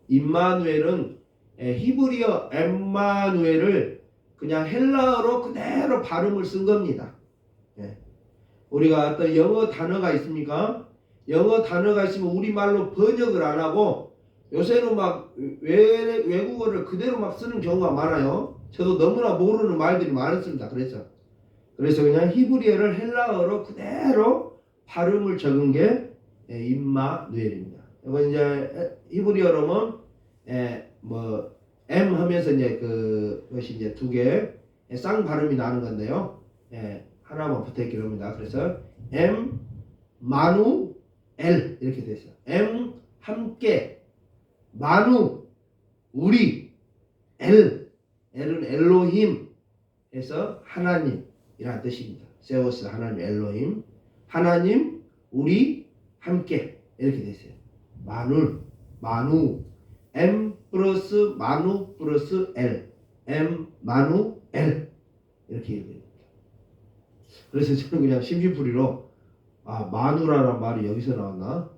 임마누엘은 히브리어 엠마누엘을 그냥 헬라어로 그대로 발음을 쓴 겁니다. 예. 우리가 어떤 영어 단어가 있습니까? 영어 단어가 있으면 우리말로 번역을 안 하고 요새는 막 외국어를 그대로 막 쓰는 경우가 많아요. 저도 너무나 모르는 말들이 많았습니다. 그래서 그냥 히브리어를 헬라어로 그대로 발음을 적은 게 임마누엘입니다. 이건 이제 히브리어로는 뭐 M 하면서 이제 그것이 이제 두 개 쌍 발음이 나는 건데요. 하나만 붙어있기로 합니다. 그래서 M 마누 L 이렇게 돼 있어요. M 함께, 마누 우리, L L은 엘로힘 해서 하나님이라는 뜻입니다. 세우스 하나님 엘로힘, 하나님 우리 함께 이렇게 돼 있어요. 마누 M 플러스 마누 플러스 L, M 마누 L 이렇게 읽어요. 그래서 저는 그냥 심심풀이로 마누라란 말이 여기서 나왔나?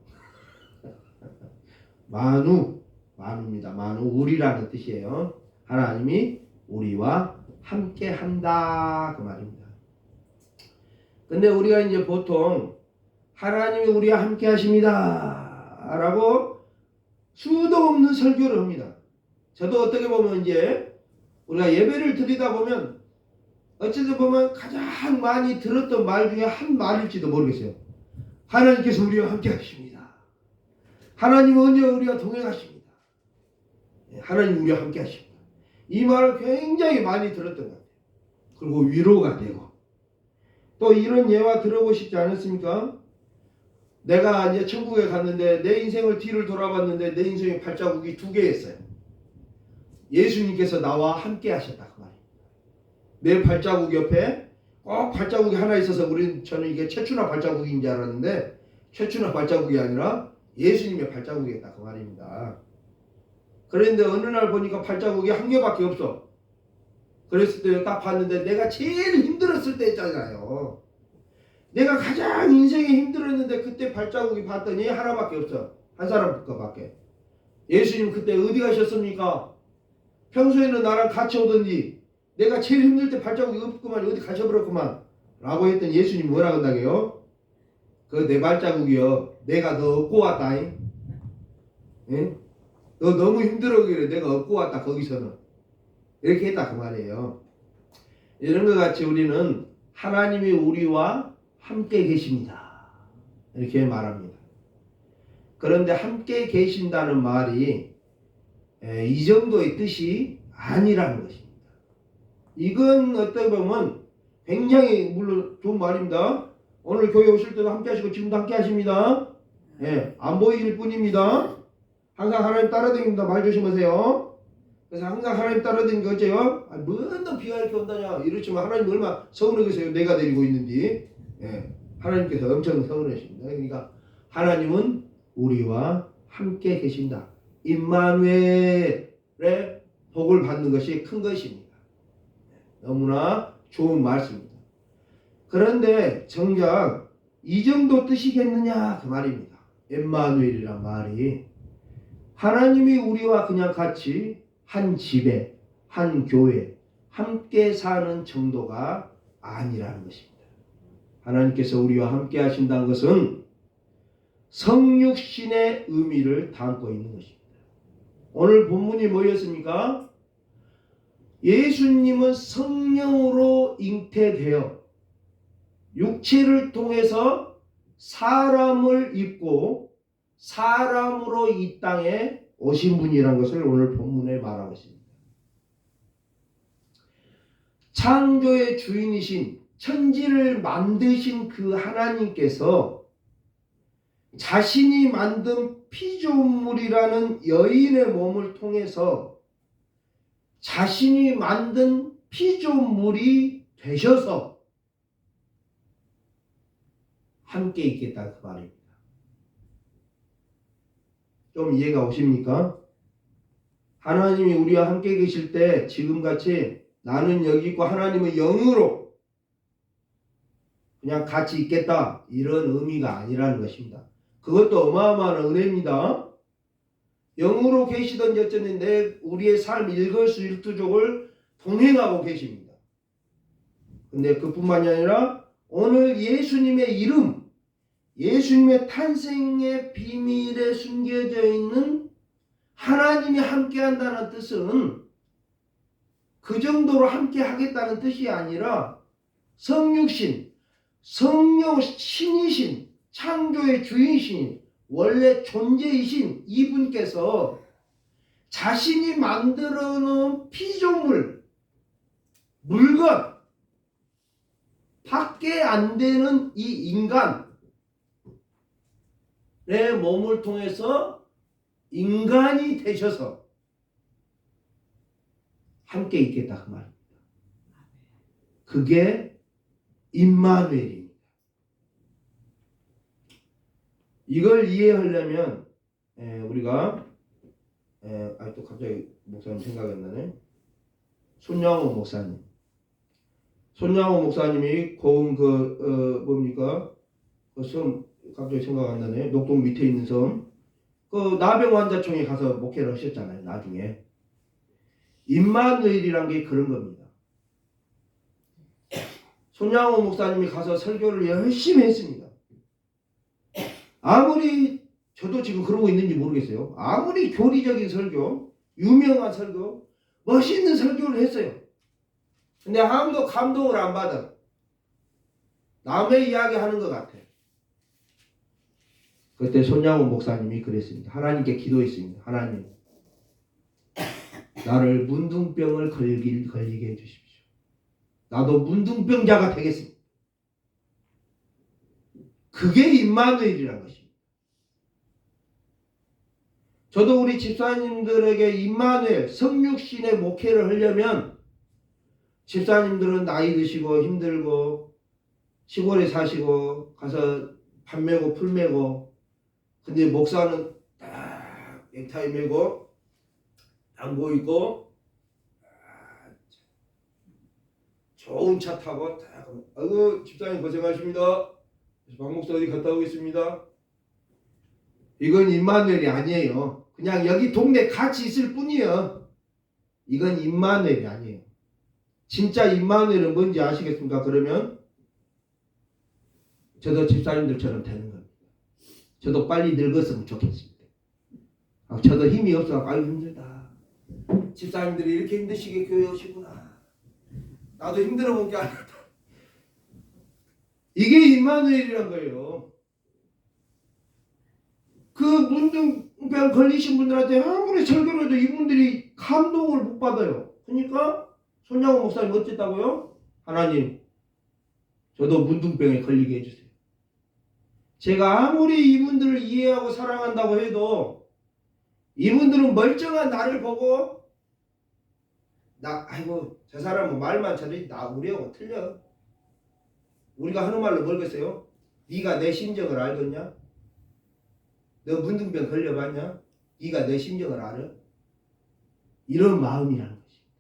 마누입니다. 마누 우리라는 뜻이에요. 하나님이 우리와 함께 한다 그 말입니다. 근데 우리가 이제 보통 하나님이 우리와 함께 하십니다 라고 수도 없는 설교를 합니다. 저도 어떻게 보면 이제 우리가 예배를 드리다 보면 어쨌든 보면 가장 많이 들었던 말 중에 한 말일지도 모르겠어요. 하나님께서 우리와 함께 하십니다. 하나님은 언제나 우리와 동행하십니다. 하나님 우리와 함께 하십니다. 이 말을 굉장히 많이 들었던 것 같아요. 그리고 위로가 되고 또 이런 예화 들어보시지 않았습니까? 내가 이제 천국에 갔는데 내 인생을 뒤를 돌아봤는데 내 인생의 발자국이 2개였어요. 예수님께서 나와 함께 하셨다 그 말이에요. 내 발자국 옆에 꼭 발자국이 하나 있어서 저는 이게 최춘화 발자국인 줄 알았는데 최춘화 발자국이 아니라 예수님의 발자국이었다 그 말입니다. 그런데 어느 날 보니까 발자국이 1개밖에 없어. 그랬을 때 딱 봤는데 내가 제일 힘들었을 때 있잖아요. 내가 가장 인생에 힘들었는데 그때 발자국이 봤더니 하나밖에 없어. 한 사람 거밖에. 예수님 그때 어디 가셨습니까? 평소에는 나랑 같이 오던지 내가 제일 힘들 때 발자국이 없구만 어디 가셔버렸구만 라고 했더니 예수님 뭐라 한다게요? 그 내 발자국이요 내가 너 얻고 왔다잉. 응? 너 너무 힘들어기래 내가 얻고 왔다 거기서는 이렇게 했다 그 말이에요. 이런 것 같이 우리는 하나님이 우리와 함께 계십니다 이렇게 말합니다. 그런데 함께 계신다는 말이 이 정도의 뜻이 아니라는 것입니다. 이건 어떻게 보면 굉장히 물론 좋은 말입니다. 오늘 교회 오실 때도 함께 하시고 지금도 함께 하십니다. 안 보이길 뿐입니다. 항상 하나님 따라다닙니다. 말 조심하세요. 그래서 항상 하나님 따라다니는 거 어째요? 뭐너 비가 이렇게 온다냐 이렇지만 하나님 얼마나 서운하겠어요. 내가 내리고 있는지. 하나님께서 엄청 서운하십니다. 그러니까 하나님은 우리와 함께 계신다. 임마누엘의 복을 받는 것이 큰 것입니다. 너무나 좋은 말씀입니다. 그런데 정작 이 정도 뜻이겠느냐 그 말입니다. 임마누엘이란 말이 하나님이 우리와 그냥 같이 한 집에 한 교회 함께 사는 정도가 아니라는 것입니다. 하나님께서 우리와 함께 하신다는 것은 성육신의 의미를 담고 있는 것입니다. 오늘 본문이 뭐였습니까? 예수님은 성령으로 잉태되어 육체를 통해서 사람을 입고 사람으로 이 땅에 오신 분이라는 것을 오늘 본문에 말하고 있습니다. 창조의 주인이신 천지를 만드신 그 하나님께서 자신이 만든 피조물이라는 여인의 몸을 통해서 자신이 만든 피조물이 되셔서 함께 있겠다 그 말입니다. 좀 이해가 오십니까? 하나님이 우리와 함께 계실 때 지금같이 나는 여기 있고 하나님은 영으로 그냥 같이 있겠다 이런 의미가 아니라는 것입니다. 그것도 어마어마한 은혜입니다. 영으로 계시던 여전히 우리의 삶 일거수일투족을 동행하고 계십니다. 근데 그뿐만이 아니라 오늘 예수님의 이름, 예수님의 탄생의 비밀에 숨겨져 있는 하나님이 함께한다는 뜻은 그 정도로 함께 하겠다는 뜻이 아니라 성육신, 성령 신이신, 창조의 주인이신, 원래 존재이신 이분께서 자신이 만들어 놓은 피조물, 물건, 밖에 안 되는 이 인간의 몸을 통해서 인간이 되셔서 함께 있겠다 그 말입니다. 그게 임마누엘입니다. 이걸 이해하려면 우리가 또 갑자기 목사님 생각이 안 나네. 손양호 목사님. 손양호 목사님이 고은 뭡니까? 그 섬 갑자기 생각 안 나네. 녹동 밑에 있는 섬. 그 나병 환자총회 가서 목회를 하셨잖아요. 나중에. 임마누엘이란 게 그런 겁니다. 손양호 목사님이 가서 설교를 열심히 했습니다. 아무리 저도 지금 그러고 있는지 모르겠어요. 아무리 교리적인 설교, 유명한 설교, 멋있는 설교를 했어요. 근데 아무도 감동을 안 받아. 남의 이야기 하는 것 같아. 그때 손양호 목사님이 그랬습니다. 하나님께 기도했습니다. 하나님, 나를 문둥병을 걸리게 해주십시오. 나도 문둥병자가 되겠습니다. 그게 임마누엘이라는 것입니다. 저도 우리 집사님들에게 임마누엘, 성육신의 목회를 하려면 집사님들은 나이 드시고 힘들고 시골에 사시고 가서 밥 메고 풀 메고, 근데 목사는 딱 넥타이 메고 안고 입고 좋은 차 타고 딱, 아이고 집사님 고생하십니다. 박 목사 어디 갔다 오겠습니다. 이건 임마누엘이 아니에요. 그냥 여기 동네 같이 있을 뿐이에요. 이건 임마누엘이 아니에요. 진짜 임마누엘은 뭔지 아시겠습니까? 그러면 저도 집사님들처럼 되는 겁니다. 저도 빨리 늙었으면 좋겠습니다. 저도 힘이 없어. 아유 힘들다. 집사님들이 이렇게 힘드시게 교회 오시구나. 나도 힘들어 본 게 아니다. 이게 임마누엘이란 거예요. 그 문둥병 걸리신 분들한테 아무리 설교를 해도 이분들이 감동을 못 받아요. 그러니까 손양호 목사님 어쨌다고요? 하나님, 저도 문둥병에 걸리게 해주세요. 제가 아무리 이분들을 이해하고 사랑한다고 해도 이분들은 멀쩡한 나를 보고 아이고 저 사람은 말만 잘해. 우리하고 틀려. 우리가 하는 말로 뭘겠어요? 네가 내 심정을 알겠냐? 너 문둥병 걸려봤냐? 네가 내 심정을 알아? 이런 마음이라는 것입니다.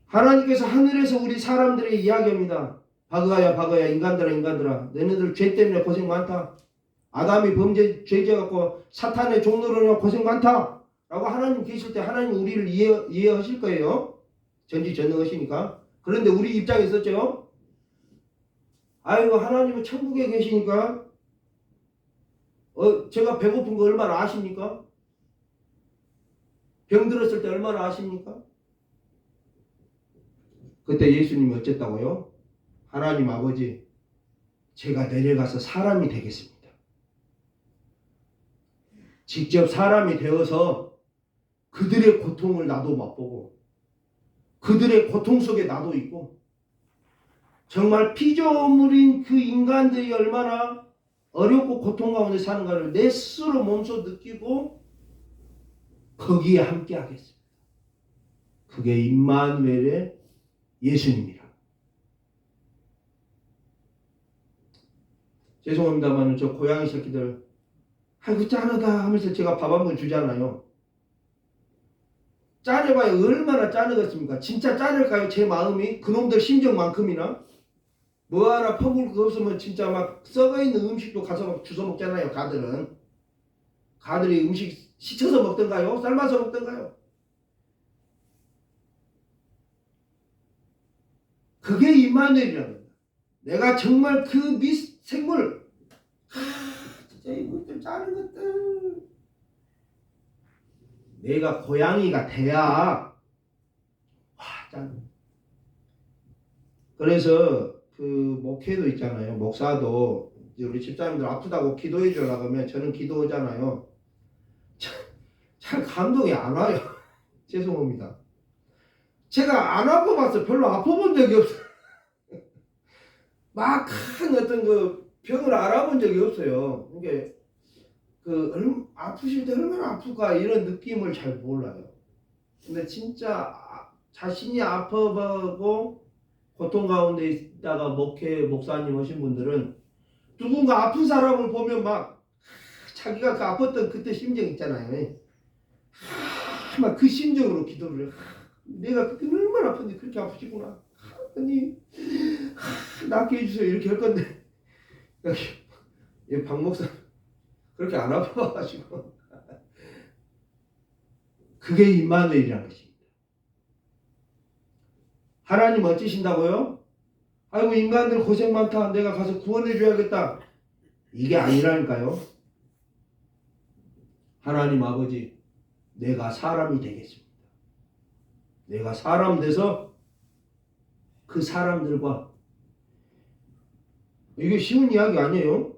하나님께서 하늘에서 우리 사람들에게 이야기합니다. 바그야 인간들아 너네들 죄 때문에 고생 많다. 아담이 죄 갖고 사탄의 종로로 고생 많다 라고 하나님 계실 때 하나님 우리를 이해하실 거예요. 전지전능하시니까. 그런데 우리 입장에 있었죠. 아이고 하나님은 천국에 계시니까 제가 배고픈 거 얼마나 아십니까? 병 들었을 때 얼마나 아십니까? 그때 예수님이 어쨌다고요? 하나님 아버지, 제가 내려가서 사람이 되겠습니다. 직접 사람이 되어서 그들의 고통을 나도 맛보고 그들의 고통 속에 나도 있고 정말 피조물인 그 인간들이 얼마나 어렵고 고통 가운데 사는가를 내 스스로 몸소 느끼고 거기에 함께 하겠습니다. 그게 임마누엘의 예수님이라. 죄송합니다만 저 고양이 새끼들 아이고 짠하다 하면서 제가 밥 한 번 주잖아요. 짠해봐야 얼마나 짠하겠습니까? 진짜 짠할까요? 제 마음이 그놈들 심정만큼이나? 뭐 하나 퍼볼 거 없으면 진짜 막 썩어있는 음식도 가서 막 주워 먹잖아요. 가들이 음식 시쳐서 먹던가요? 삶아서 먹던가요? 그게 임마누엘이라는 거야. 내가 정말 그 생물, 진짜 이것들 작은 것들, 내가 고양이가 돼야 와, 짠. 그래서 그 목회도 있잖아요. 목사도 우리 집사님들 아프다고 기도해 주려고 하면 저는 기도하잖아요. 잘 감동이 안 와요. 죄송합니다. 제가 안 아파봤어. 별로 아파본 적이 없어요. 막 큰 어떤 그 병을 알아본 적이 없어요. 이게 아프실 때 얼마나 아플까 이런 느낌을 잘 몰라요. 근데 진짜 자신이 아파보고 고통 가운데 있다가 목사님 오신 분들은 누군가 아픈 사람을 보면 막 자기가 그 아팠던 그때 심정 있잖아요. 막 그 심정으로 기도를 해요. 내가 그때 얼마나 아픈데 그렇게 아프시구나. 하나님 낫게 해주세요. 이렇게 할 건데 박 목사 그렇게 안 아파가지고 그게 임마누엘이라는 것입니다. 하나님 어찌신다고요? 아이고 인간들 고생 많다. 내가 가서 구원해 줘야겠다. 이게 아니라니까요. 하나님 아버지, 내가 사람이 되겠습니다. 내가 사람 돼서 그 사람들과, 이게 쉬운 이야기 아니에요.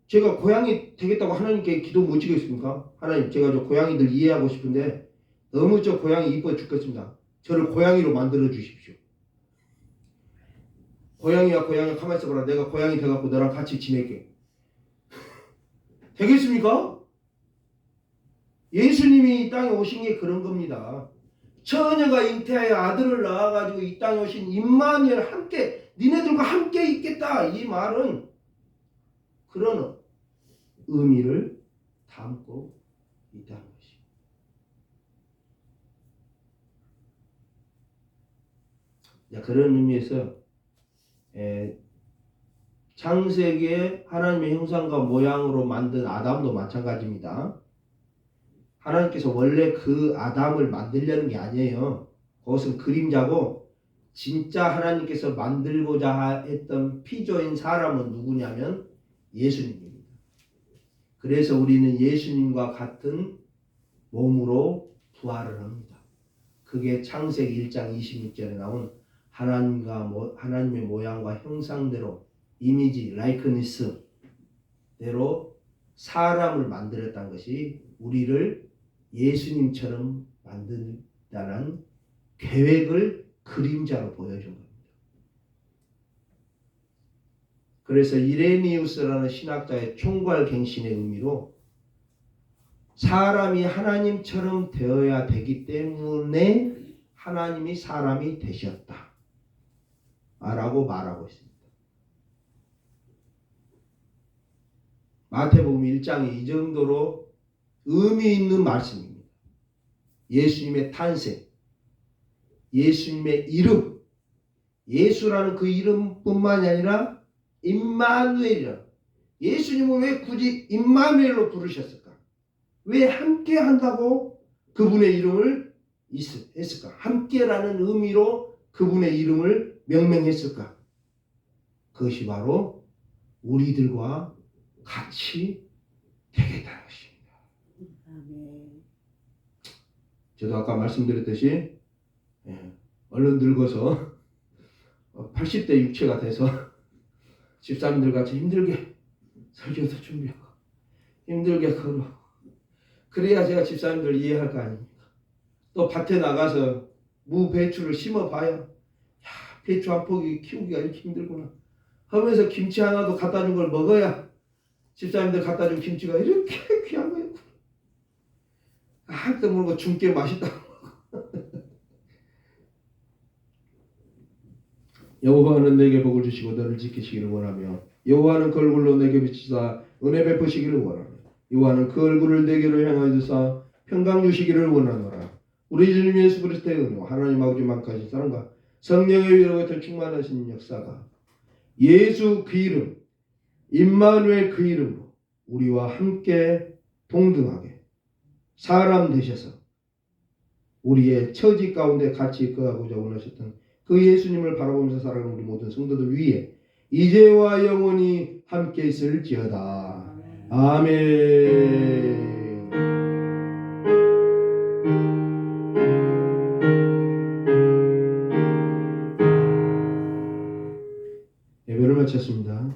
제가 고양이 되겠다고 하나님께 기도 못 지겠습니까? 하나님, 제가 저 고양이들 이해하고 싶은데 너무 저 고양이 이뻐 죽겠습니다. 저를 고양이로 만들어 주십시오. 고양이야 가만히 있어봐라. 내가 고양이 돼갖고 너랑 같이 지낼게. 되겠습니까? 예수님이 이 땅에 오신 게 그런 겁니다. 처녀가 잉태하여 아들을 낳아가지고 이 땅에 오신 임마누엘, 함께 니네들과 함께 있겠다. 이 말은 그런 의미를 담고 있다는 것입니다. 그런 의미에서 창세기에 하나님의 형상과 모양으로 만든 아담도 마찬가지입니다. 하나님께서 원래 그 아담을 만들려는 게 아니에요. 그것은 그림자고, 진짜 하나님께서 만들고자 했던 피조인 사람은 누구냐면 예수님입니다. 그래서 우리는 예수님과 같은 몸으로 부활을 합니다. 그게 창세기 1장 26절에 나온 하나님의 모양과 형상대로, 이미지, 라이크니스대로 사람을 만들었다는 것이 우리를 예수님처럼 만든다는 계획을 그림자로 보여준 겁니다. 그래서 이레니우스라는 신학자의 총괄갱신의 의미로 사람이 하나님처럼 되어야 되기 때문에 하나님이 사람이 되셨다 라고 말하고 있습니다. 마태복음 1장이 이 정도로 의미 있는 말씀입니다. 예수님의 탄생, 예수님의 이름, 예수라는 그 이름뿐만이 아니라 임마누엘이라. 예수님은 왜 굳이 임마누엘로 부르셨을까? 왜 함께 한다고 그분의 이름을 했을까? 함께라는 의미로 그분의 이름을 명명했을까? 그것이 바로 우리들과 같이 되겠다는 것입니다. 저도 아까 말씀드렸듯이 얼른 늙어서 80대 육체가 돼서 집사님들 같이 힘들게 설교도 준비하고 힘들게 걸어, 그래야 제가 집사님들 이해할 거 아닙니까? 또 밭에 나가서 무 배추를 심어봐야 배추 한 포기 키우기가 이렇게 힘들구나 하면서 김치 하나도 갖다 준 걸 먹어야 집사님들 갖다 준 김치가 이렇게 귀한 거예요. 한때 모르고 중게 맛있다. 여호와는 내게 복을 주시고 너를 지키시기를 원하며, 여호와는 그 얼굴로 내게 비치사 은혜 베푸시기를 원하며, 여호와는 그 얼굴을 내게로 향하여 드사 평강 주시기를 원하노라. 우리 주님 예수 그리스도의 은혜와 하나님 아버지 만까지 사랑과 성령의 위로가 더 충만하신 역사가 예수 그 이름, 임마누엘 그 이름으로 우리와 함께 동등하게 사람 되셔서 우리의 처지 가운데 같이 거하고자 원하셨던 그 예수님을 바라보면서 살아가는 우리 모든 성도들 위에 이제와 영원히 함께 있을지어다. 아멘. 예배를 마쳤습니다.